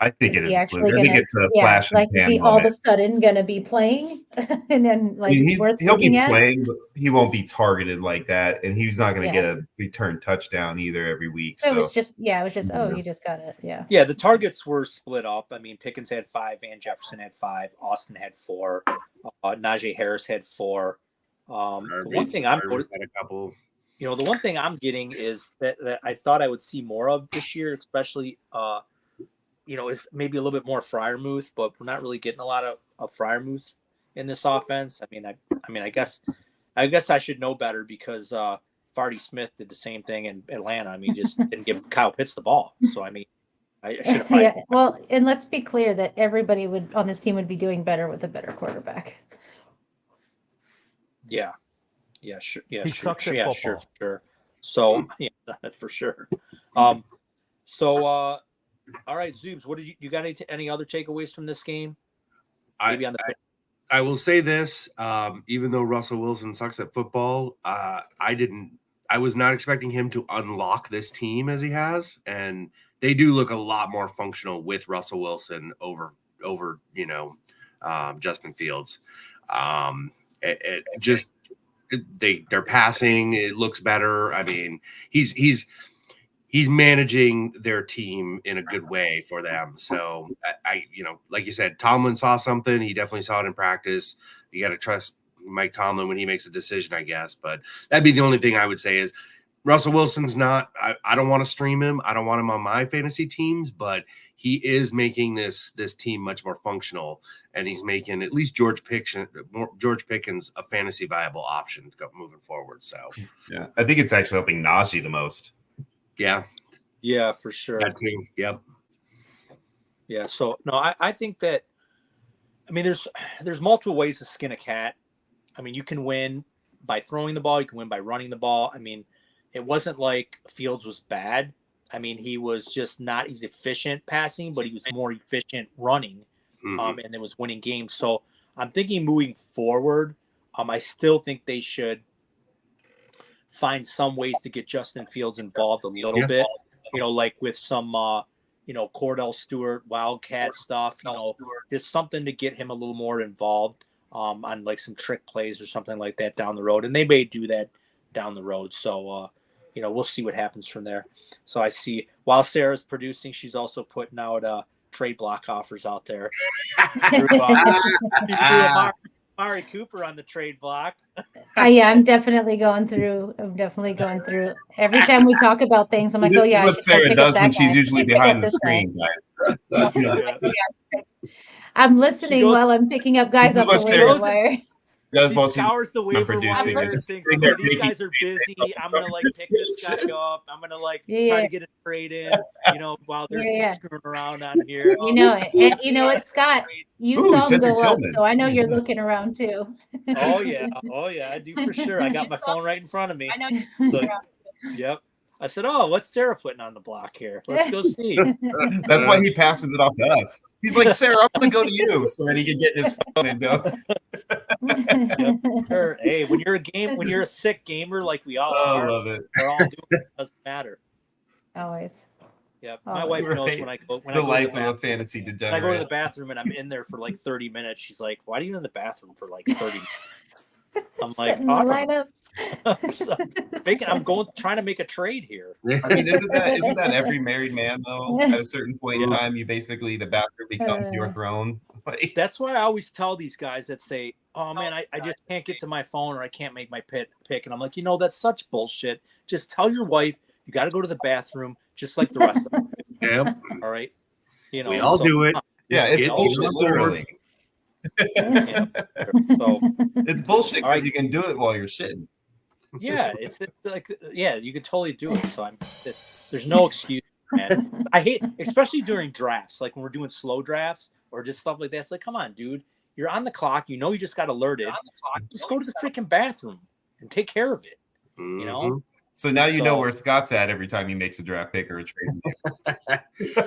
I think is it he is a fluke. actually I think gonna, it's a yeah, flash in like, the is pan he all of moment. a sudden gonna be playing and then I like mean, worth he'll looking be at? playing, but he won't be targeted like that, and he's not going to Yeah. get a return touchdown either every week. So it was So just, oh, yeah. he just got it. Yeah. Yeah, the targets were split up. I mean, Pickens had 5, Van Jefferson had 5, Austin had 4, Najee Harris had 4. The one thing I'm, Harvey's had a couple. the one thing I'm getting is that I thought I would see more of this year, especially, is maybe a little bit more Freiermuth, but we're not really getting a lot of Freiermuth in this offense. I guess I should know better because Fardy Smith did the same thing in Atlanta. I mean, just didn't give Kyle Pitts the ball. So I mean, I should have probably. Yeah. Well, and let's be clear that everybody on this team would be doing better with a better quarterback. Yeah. Yeah. Sure. Yeah. He sure. sucks at Yeah. football. Sure. For sure. So yeah, for sure. All right, Zoobs, what did you got any other takeaways from this game? Maybe I will say this, even though Russell Wilson sucks at football, I was not expecting him to unlock this team as he has, and they do look a lot more functional with Russell Wilson over Justin Fields. They're passing, it looks better. I mean, he's managing their team in a good way for them. So I like you said, Tomlin saw something. He definitely saw it in practice. You got to trust Mike Tomlin when he makes a decision, I guess. But that'd be the only thing I would say is Russell Wilson's not, I don't want to stream him. I don't want him on my fantasy teams, but he is making this team much more functional, and he's making at least George Pickens a fantasy viable option to go moving forward. So yeah, I think it's actually helping Najee the most. Yeah, for sure. That too. Yep. Yeah. So no, I think that, I mean, there's multiple ways to skin a cat. I mean, you can win by throwing the ball. You can win by running the ball. I mean, it wasn't like Fields was bad. I mean, he was just not as efficient passing, but he was more efficient running, and it was winning games. So I'm thinking moving forward, I still think they should find some ways to get Justin Fields involved a little bit, like with some, Cordell Stewart, Wildcat stuff, just something to get him a little more involved on like some trick plays or something like that down the road. And they may do that down the road. So, we'll see what happens from there. So I see while Sarah's producing, she's also putting out trade block offers out there. Mari Cooper on the trade block. Yeah, I'm definitely going through. Every time we talk about things, I'm like, This oh yeah, is what Sarah does when she's usually behind the screen, guys. I'm listening while I'm picking up guys off the waiver wire. She scours the waiver wire and thinks, okay, these guys are busy. I'm gonna pick this guy up. I'm gonna try to get a trade in, while they're screwing around on here. You know it. And you know what, Scott? You saw him go up, so I know you're looking around too. Oh yeah, I do for sure. I got my phone right in front of me. I know you're Yep. I said, "Oh, what's Sarah putting on the block here? Let's go see." That's why he passes it off to us. He's like, "Sarah, I'm going to go to you," so that he can get his phone and go. Yep, sure. Hey, when you're a sick gamer like we all are, I love it. we're all doing it. Doesn't matter. Always. Yep. My wife knows when I go the life of a fantasy degenerate. When I go to the bathroom and I'm in there for 30 minutes, she's like, "Why are you in the bathroom for 30 minutes?" I'm like, I'm trying to make a trade here. I mean, isn't that every married man though? At a certain point in time, the bathroom becomes your throne. That's why I always tell these guys that say, "Oh man, I just can't get to my phone or I can't make my pick," and I'm like, that's such bullshit. Just tell your wife you got to go to the bathroom, just like the rest of them. Yeah. All right. We all do it. Yeah, it's bullshit, literally. So it's bullshit because you can do it while you're shitting. Yeah, it's you can totally do it. So there's no excuse, man. I hate, especially during drafts, like when we're doing slow drafts or just stuff like that. It's like, come on, dude, You're on the clock. You know you just got alerted. Just go to the freaking bathroom and take care of it. You know. So now you know where Scott's at every time he makes a draft pick or a trade.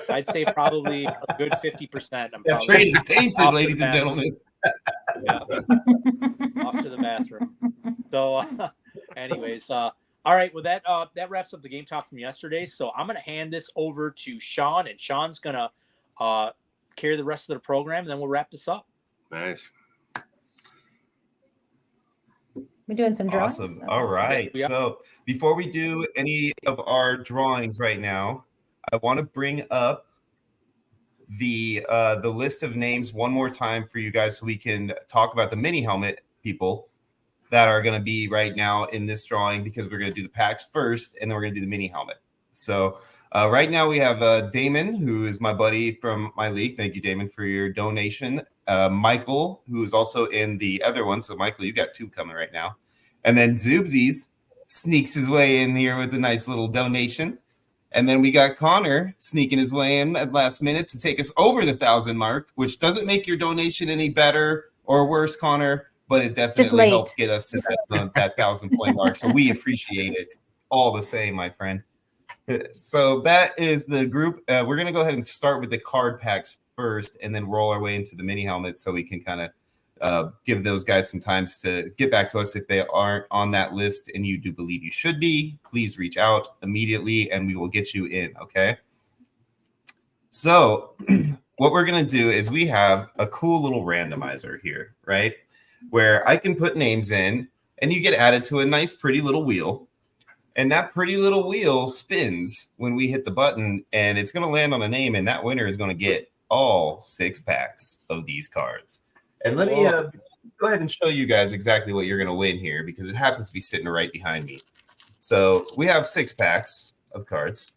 I'd say probably a good 50%. That trade is tainted, ladies and gentlemen. Yeah. Off to the bathroom. So, anyways, all right. Well, that wraps up the game talk from yesterday. So I'm going to hand this over to Sean, and Sean's going to carry the rest of the program, and then we'll wrap this up. Nice. We're doing some drawings. Awesome. All right. Yeah. So before we do any of our drawings right now, I want to bring up the list of names one more time for you guys so we can talk about the mini helmet people that are going to be right now in this drawing, because we're going to do the packs first and then we're going to do the mini helmet. So right now we have Damon, who is my buddy from my league. Thank you, Damon, for your donation. Michael, who is also in the other one. So Michael, you got two coming right now. And then Zoobsies sneaks his way in here with a nice little donation. And then we got Connor sneaking his way in at last minute to take us over the 1,000 mark, which doesn't make your donation any better or worse, Connor, but it definitely helps get us to that 1,000-point mark. So we appreciate it all the same, my friend. So that is the group. We're going to go ahead and start with the card packs first and then roll our way into the mini helmets so we can kind of give those guys some time to get back to us. If they aren't on that list and you do believe you should be, please reach out immediately and we will get you in, okay? So what we're going to do is we have a cool little randomizer here, right? Where I can put names in and you get added to a nice pretty little wheel. And that pretty little wheel spins when we hit the button, and it's going to land on a name, and that winner is going to get all 6 packs of these cards. And let me go ahead and show you guys exactly what you're going to win here, because it happens to be sitting right behind me. So we have 6 packs of cards.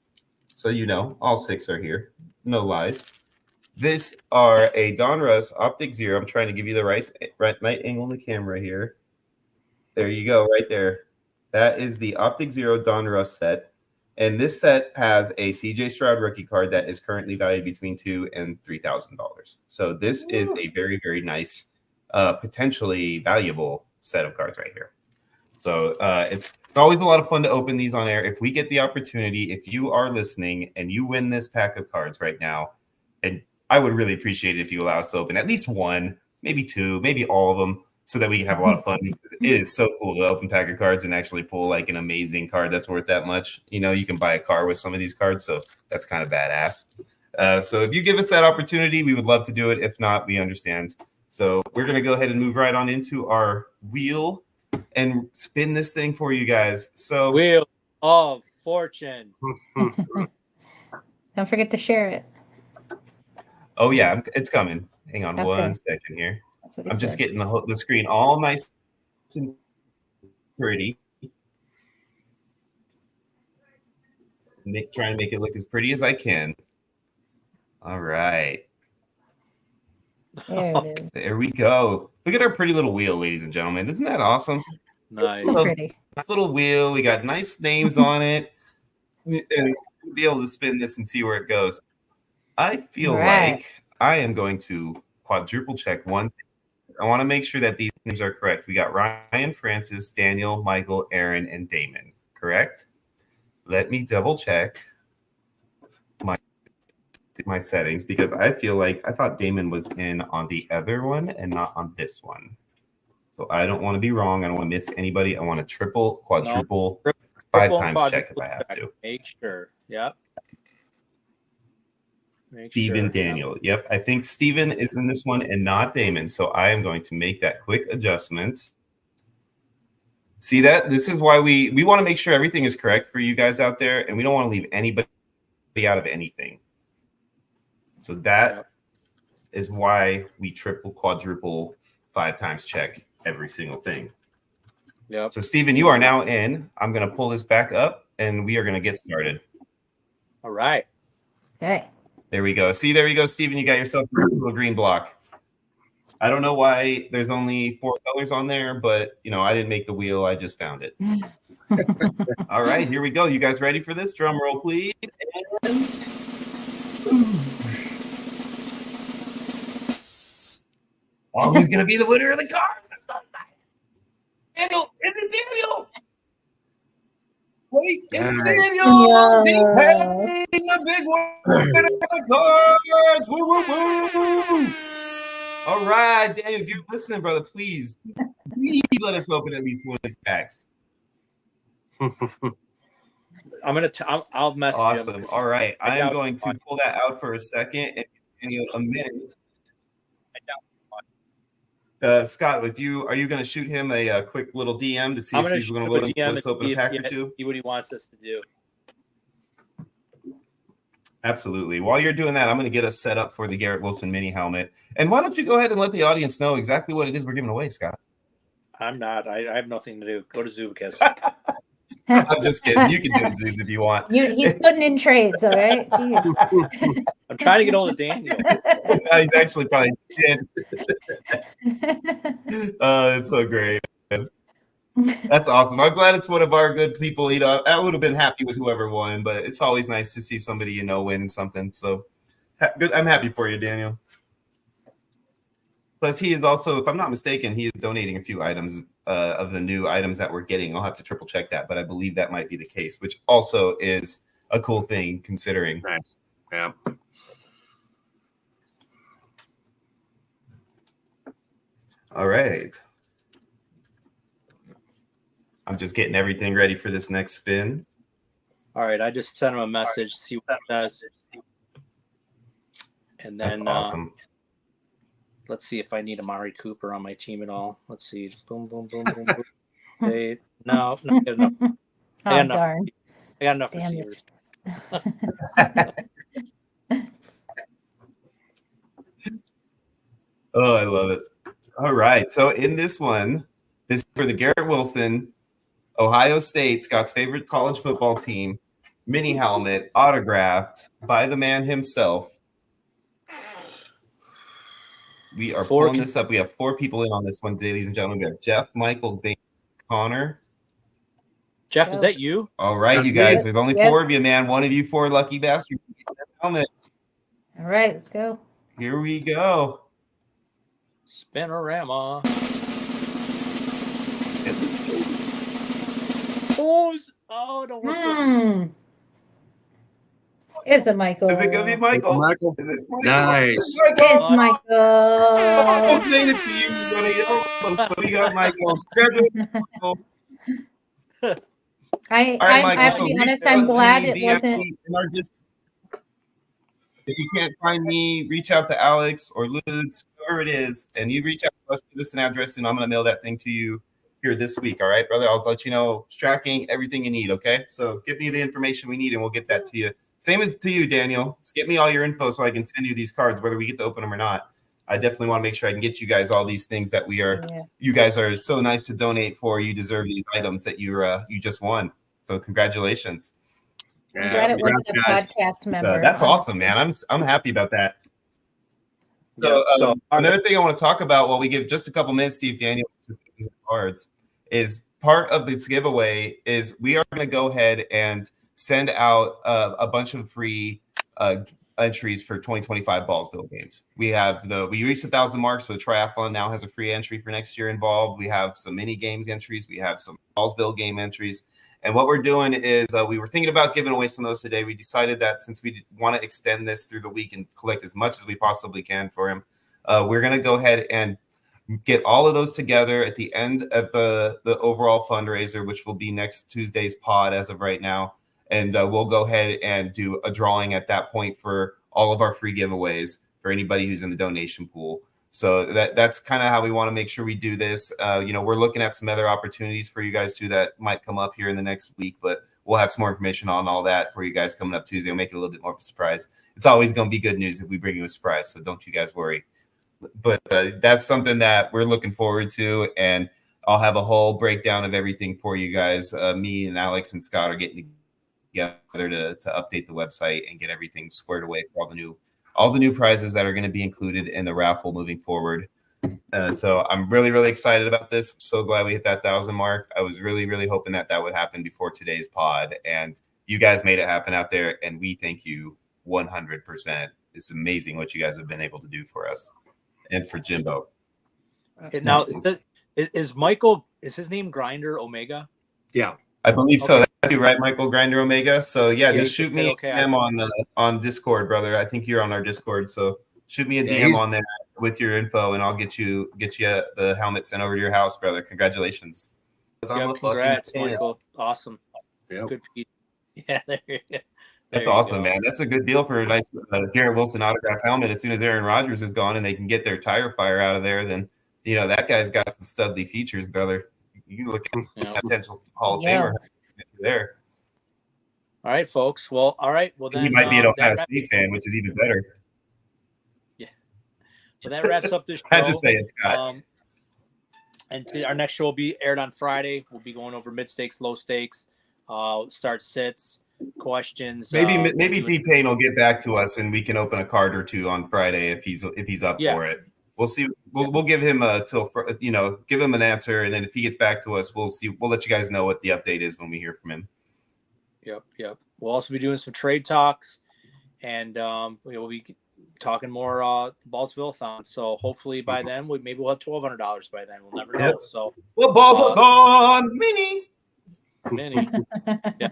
So you know, all 6 are here. No lies. This are a Donruss Optic Zero. I'm trying to give you the right angle on the camera here. There you go, right there. That is the Optic Zero Donruss set. And this set has a CJ Stroud rookie card that is currently valued between $2,000 and $3,000. So this is a very, very nice, potentially valuable set of cards right here. So it's always a lot of fun to open these on air. If we get the opportunity, if you are listening and you win this pack of cards right now, and I would really appreciate it if you allow us to open at least one, maybe 2, maybe all of them, so that we can have a lot of fun. It is so cool to open pack of cards and actually pull like an amazing card that's worth that much. You know, you can buy a car with some of these cards, so that's kind of badass. So if you give us that opportunity, we would love to do it. If not, we understand. So we're going to go ahead and move right on into our wheel and spin this thing for you guys. So Wheel of Fortune. Don't forget to share it. Oh yeah, it's coming. Hang on 1 second here. I'm just getting the screen all nice and pretty. Trying to make it look as pretty as I can. All right. There it is. There we go. Look at our pretty little wheel, ladies and gentlemen. Isn't that awesome? Nice. So pretty. Nice little wheel. We got nice names on it. And we'll be able to spin this and see where it goes. I feel like I am going to quadruple check one thing. I want to make sure that these names are correct. We got Ryan, Francis, Daniel, Michael, Aaron, and Damon. Correct? Let me double check my settings, because I feel like I thought Damon was in on the other one and not on this one. So I don't want to be wrong. I don't want to miss anybody. I want to triple, quadruple, 5 times check if I have to. Make sure. Yep. Steven Daniel. Yep. I think Steven is in this one and not Damon. So I am going to make that quick adjustment. See that? This is why we want to make sure everything is correct for you guys out there, and we don't want to leave anybody out of anything. So that is why we triple, quadruple, 5 times check every single thing. Yep. So Steven, you are now in. I'm going to pull this back up and we are going to get started. All right. Okay. There we go. See, there you go, Steven. You got yourself a little green block. I don't know why there's only 4 colors on there, but, you know, I didn't make the wheel. I just found it. All right, here we go. You guys ready for this? Drum roll, please. Oh, who's going to be the winner of the car? Daniel. Is it Daniel? Wait, it's Daniel. No. D-Payne, the big winner of the cards. Woo, woo, woo. All right, Daniel, if you're listening, brother, please let us open at least one of these packs. I'll message Awesome. him. All right, I am doubt- going to pull that out for a second and Daniel a minute. Scott, are you going to shoot him a quick little DM to see I'm if gonna he's going to shoot him a let DM us open a pack or two? See what he wants us to do. Absolutely. While you're doing that, I'm going to get us set up for the Garrett Wilson mini helmet. And why don't you go ahead and let the audience know exactly what it is we're giving away, Scott? I'm not. I have nothing to do. Go to Zubikis. I'm just kidding. You can do it, Zoobs, if you want. He's putting in trades, all right? Jeez. I'm trying to get hold of Daniel. No, he's actually probably dead. It's so great. That's awesome. I'm glad it's one of our good people. You know, I would have been happy with whoever won, but it's always nice to see somebody you know win something. So good. I'm happy for you, Daniel. Plus, he is also, if I'm not mistaken, he is donating a few items of the new items that we're getting. I'll have to triple check that, but I believe that might be the case, which also is a cool thing considering. Nice. Yeah. All right. I'm just getting everything ready for this next spin. All right, I just sent him a message, see what it says. And That's then awesome. let's see if I need Amari Cooper on my team at all. Let's see. Boom, boom, boom, boom, boom. Okay. No, not good enough. Oh, I got enough. darn. I got enough Damn it. receivers. Oh, I love it. All right. So in this one, this is for the Garrett Wilson, Ohio State, Scott's favorite college football team, mini helmet, autographed by the man himself. We are pulling this up. We have 4 people in on this one, ladies and gentlemen. We have Jeff, Michael, Dave, Connor. Jeff, is that you? All right, That's you guys. me. There's only Yep. 4 of you, man. One of you 4 lucky bastards. Get that helmet. All right, let's go. Here we go. Spinorama. Get this baby. Oh, no. It's a Michael. Is it gonna be Michael? Michael. Is it Michael? Nice. It's Michael. Almost made it to you, buddy. Almost, but we got Michael. Michael. All right, I Michael, have to so be reach honest, out I'm to glad me, it DM wasn't. me in our Discord. If you can't find me, reach out to Alex or Lutz, whoever it is, and you reach out to us, give us an address, and I'm going to mail that thing to you here this week. All right, brother? I'll let you know tracking everything you need, okay? So give me the information we need, and we'll get that to you. Same as to you, Daniel. Just get me all your info so I can send you these cards, whether we get to open them or not. I definitely want to make sure I can get you guys all these things that we are. Yeah. You guys are so nice to donate for. You deserve these items that you just won. So congratulations. I'm glad it wasn't a congrats, guys. podcast member. That's awesome, man. I'm happy about that. So, Yeah, another thing I want to talk about while we give just a couple minutes, see if Daniel wants to use cards, is part of this giveaway is we are going to go ahead and send out a bunch of free entries for 2025 Ballsville games. We reached 1,000 marks, so the triathlon now has a free entry for next year involved. We have some mini games entries. We have some Ballsville game entries. And what we're doing is we were thinking about giving away some of those today. We decided that since we want to extend this through the week and collect as much as we possibly can for him, we're going to go ahead and get all of those together at the end of the overall fundraiser, which will be next Tuesday's pod as of right now. And we'll go ahead and do a drawing at that point for all of our free giveaways for anybody who's in the donation pool. So that's kind of how we want to make sure we do this. We're looking at some other opportunities for you guys too that might come up here in the next week, but we'll have some more information on all that for you guys coming up Tuesday. We'll make it a little bit more of a surprise. It's always going to be good news if we bring you a surprise, so don't you guys worry. But that's something that we're looking forward to, and I'll have a whole breakdown of everything for you guys. Me and Alex and Scott are getting together to update the website and get everything squared away for all the new prizes that are going to be included in the raffle moving forward. So I'm really, really excited about this. I'm so glad we hit that 1,000 mark. I was really, really hoping that would happen before today's pod, and you guys made it happen out there, and we thank you 100%. It's amazing what you guys have been able to do for us and for Jimbo. Now, nice. is Michael, is his name Grinder Omega? Yeah. I believe so. Okay. That's you, right, Michael Grinder Omega. So yeah, Yeah, just shoot me okay. a DM on Discord, brother. I think you're on our Discord, so shoot me a Yeah, DM on there with your info, and I'll get you the helmet sent over to your house, brother. Congratulations. Yeah, congrats, Michael. Awesome. Yep. Good piece. Yeah, there you go. That's There you awesome, go. man. That's a good deal for a nice Garrett Wilson autograph helmet. As soon as Aaron Rodgers is gone and they can get their tire fire out of there, then that guy's got some studly features, brother. You look at Yeah. potential Hall of Yeah. Famer there. All right, folks. Well, all right. Well, then He might be an Ohio that State fan, which is even better. well, that wraps up this show. I had to say it, Scott. And our next show will be aired on Friday. We'll be going over mid stakes, low stakes, start sits, questions. Maybe T-Pain will get back to us and we can open a card or two on Friday if he's up for it. We'll see. We'll give him give him an answer, and then if he gets back to us, we'll see. We'll let you guys know what the update is when we hear from him. Yep. We'll also be doing some trade talks, and we'll be talking more Ballsville-a-thon. So hopefully by then we'll have $1,200 by then. We'll never know. Yep. So Ballsville-a-thon mini. Yeah.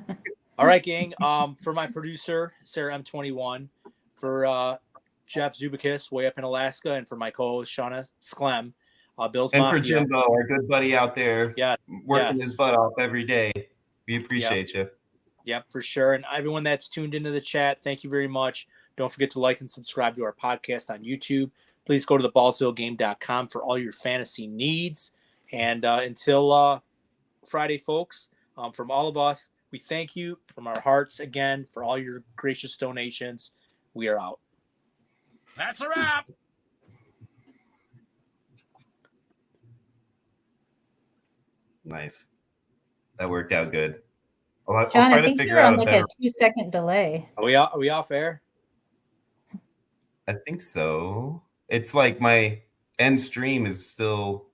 All right, gang. For my producer Sarah M21, for Jeff Zubakis way up in Alaska, and for my co-host Shauna Sklem, Bill's And Mafia. for Jimbo, our good buddy out there, working his butt off every day. We appreciate you. Yep, for sure. And everyone that's tuned into the chat, thank you very much. Don't forget to like and subscribe to our podcast on YouTube. Please go to theballsvillegame.com for all your fantasy needs. And until Friday, folks, from all of us, we thank you from our hearts again for all your gracious donations. We are out. That's a wrap. Nice. That worked out good. I'll John, try I to think figure you're out on a like better. a 2-second delay. Are we off air? I think so. It's like my end stream is still